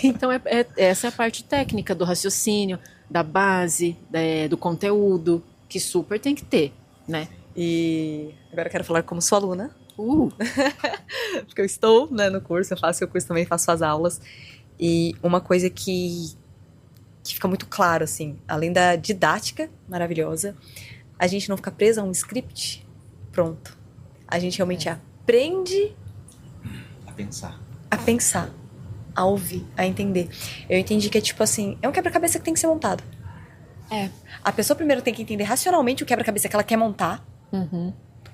Então, essa é a parte técnica do raciocínio, da base, do conteúdo, que super tem que ter, né? E agora eu quero falar como sua aluna. Porque eu estou, né, no curso, eu faço o curso também, faço as aulas. E uma coisa que fica muito claro, assim, além da didática maravilhosa, a gente não fica presa a um script pronto. A gente realmente aprende a pensar, a ouvir, a entender. Eu entendi que é tipo assim, é um quebra-cabeça que tem que ser montado. A pessoa primeiro tem que entender racionalmente o quebra-cabeça que ela quer montar.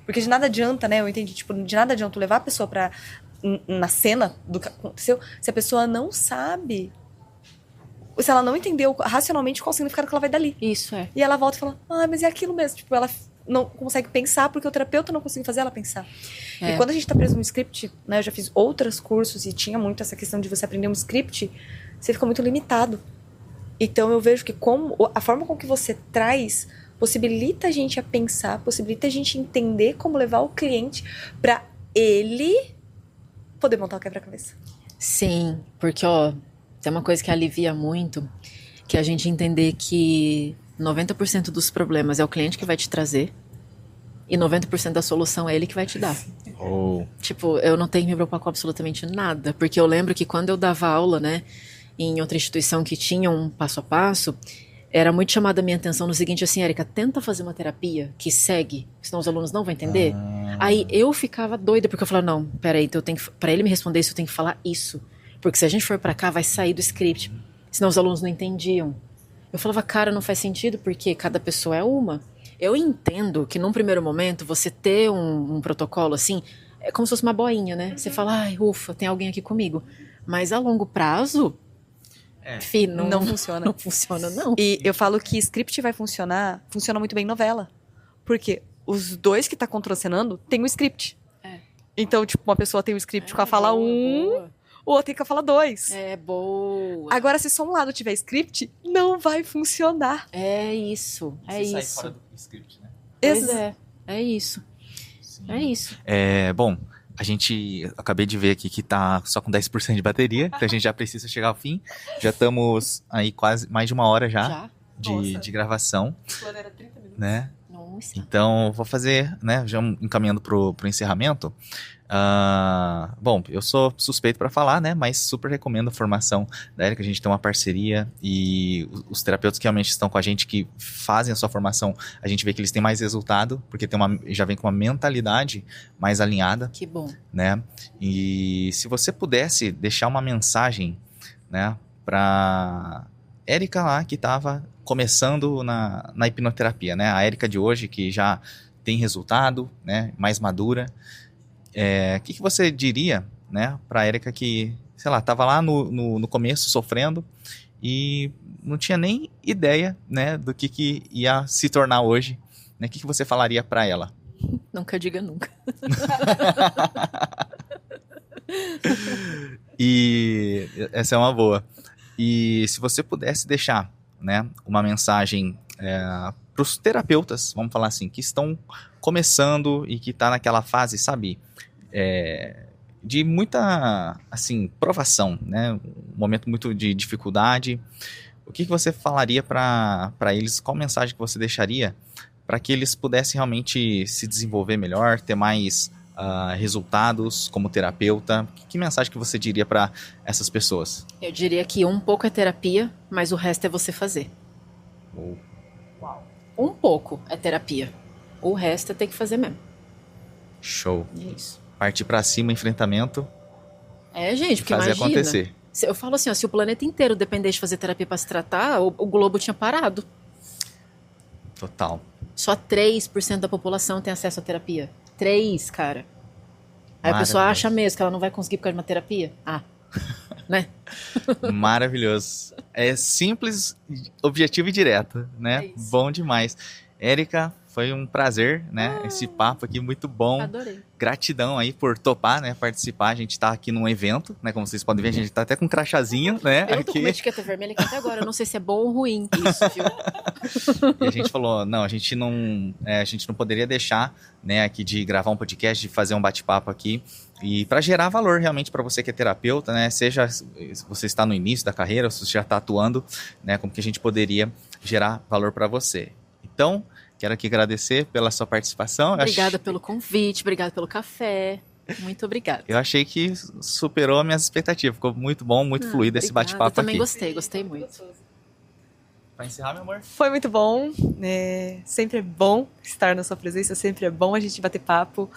Porque de nada adianta, né? Eu entendi, tipo, de nada adianta levar a pessoa na cena do que aconteceu, se a pessoa não sabe, se ela não entendeu racionalmente qual o significado que ela vai dar ali. Isso é. E ela volta e fala, mas é aquilo mesmo. Tipo, ela não consegue pensar porque o terapeuta não conseguiu fazer ela pensar. E quando a gente tá preso no script, né? Eu já fiz outros cursos e tinha muito essa questão de você aprender um script, você fica muito limitado. Então eu vejo que a forma com que você traz possibilita a gente a pensar, possibilita a gente entender como levar o cliente pra ele poder montar o quebra-cabeça. Sim, porque tem uma coisa que alivia muito, que é a gente entender que 90% dos problemas é o cliente que vai te trazer e 90% da solução é ele que vai te dar. Tipo, eu não tenho que me preocupar com absolutamente nada, porque eu lembro que quando eu dava aula, né, em outra instituição que tinha um passo a passo, era muito chamada a minha atenção no seguinte, assim, Érica, tenta fazer uma terapia que segue, senão os alunos não vão entender. Aí eu ficava doida, porque eu falava, não, peraí, então pra ele me responder isso, eu tenho que falar isso. Porque se a gente for pra cá, vai sair do script, senão os alunos não entendiam. Eu falava, cara, não faz sentido, porque cada pessoa é uma. Eu entendo que num primeiro momento, você ter um protocolo assim, é como se fosse uma boinha, né? Você fala, ai, ufa, tem alguém aqui comigo. Mas a longo prazo... não funciona. Não funciona, não. E eu falo que script vai funciona muito bem em novela. Porque os dois que tá contracenando tem o script. Então, tipo, uma pessoa tem o script com a fala 1, o outro tem com a fala 2. É boa. Agora, se só um lado tiver script, não vai funcionar. É isso, Você sai fora do script, né? Pois é isso. Sim. É isso. Bom, acabei de ver aqui que tá só com 10% de bateria, então a gente já precisa chegar ao fim. Já estamos aí quase mais de uma hora já? De gravação. O plano era 30 minutos. Né? Nossa. Então, vou fazer, né, já encaminhando pro encerramento. Bom, eu sou suspeito para falar, né, mas super recomendo a formação da Érica. A gente tem uma parceria e os terapeutas que realmente estão com a gente, que fazem a sua formação, a gente vê que eles têm mais resultado, porque já vem com uma mentalidade mais alinhada. Que bom. Né? E se você pudesse deixar uma mensagem, né, para Érica lá, que estava começando na hipnoterapia, né? A Érica de hoje, que já tem resultado, né, mais madura. O que você diria, né, para a Érica que sei lá, tava lá no começo sofrendo e não tinha nem ideia, né, do que ia se tornar hoje, né? O que você falaria para ela? Nunca diga nunca. E essa é uma boa. E se você pudesse deixar, né, uma mensagem para os terapeutas, vamos falar assim, que estão começando e que está naquela fase, sabe, de muita, assim, provação, né, um momento muito de dificuldade, o que você falaria para eles? Qual mensagem que você deixaria para que eles pudessem realmente se desenvolver melhor, ter mais resultados como terapeuta? Que mensagem que você diria para essas pessoas? Eu diria que um pouco é terapia, mas o resto é você fazer. Uau. Um pouco é terapia. O resto é ter que fazer mesmo. Show. E é isso. Partir para cima, enfrentamento. Gente, porque fazer imagina. acontecer. Eu falo assim, ó, se o planeta inteiro dependesse de fazer terapia para se tratar, o globo tinha parado. Total. Só 3% da população tem acesso à terapia. 3, cara. Aí a pessoa acha mesmo que ela não vai conseguir por causa de uma terapia? Né? Maravilhoso. É simples, objetivo e direto, né? É isso. Bom demais. Érica, foi um prazer, né? Esse papo aqui muito bom. Adorei. Gratidão aí por topar, né? Participar. A gente tá aqui num evento, né? Como vocês podem ver, a gente tá até com um crachazinho, né? Eu tô com aqui. uma etiqueta vermelha aqui até agora. Eu não sei se é bom ou ruim isso, viu? E a gente falou, não, a gente não poderia deixar, né, aqui de gravar um podcast, de fazer um bate-papo aqui, e para gerar valor realmente para você que é terapeuta, né, seja se você está no início da carreira, ou se você já está atuando, né, como que a gente poderia gerar valor para você. Então, quero aqui agradecer pela sua participação. Obrigada pelo convite, obrigada pelo café. Muito obrigada. Eu achei que superou as minhas expectativas, ficou muito bom, muito fluido esse bate-papo aqui. Eu também gostei muito. Para encerrar, meu amor? Foi muito bom, sempre é bom estar na sua presença, sempre é bom a gente bater papo,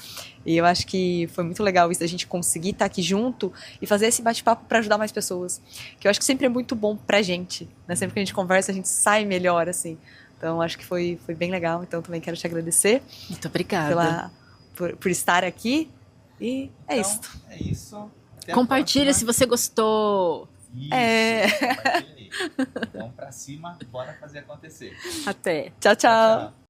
e eu acho que foi muito legal isso, a gente conseguir estar aqui junto e fazer esse bate-papo para ajudar mais pessoas, que eu acho que sempre é muito bom pra gente, né? Sempre que a gente conversa a gente sai melhor, assim, então acho que foi bem legal, então também quero te agradecer. Muito obrigada. Por estar aqui, e é isso. É isso. Compartilha se você gostou. Isso, compartilha aí. Então, pra cima, bora fazer acontecer. Até. Tchau, tchau.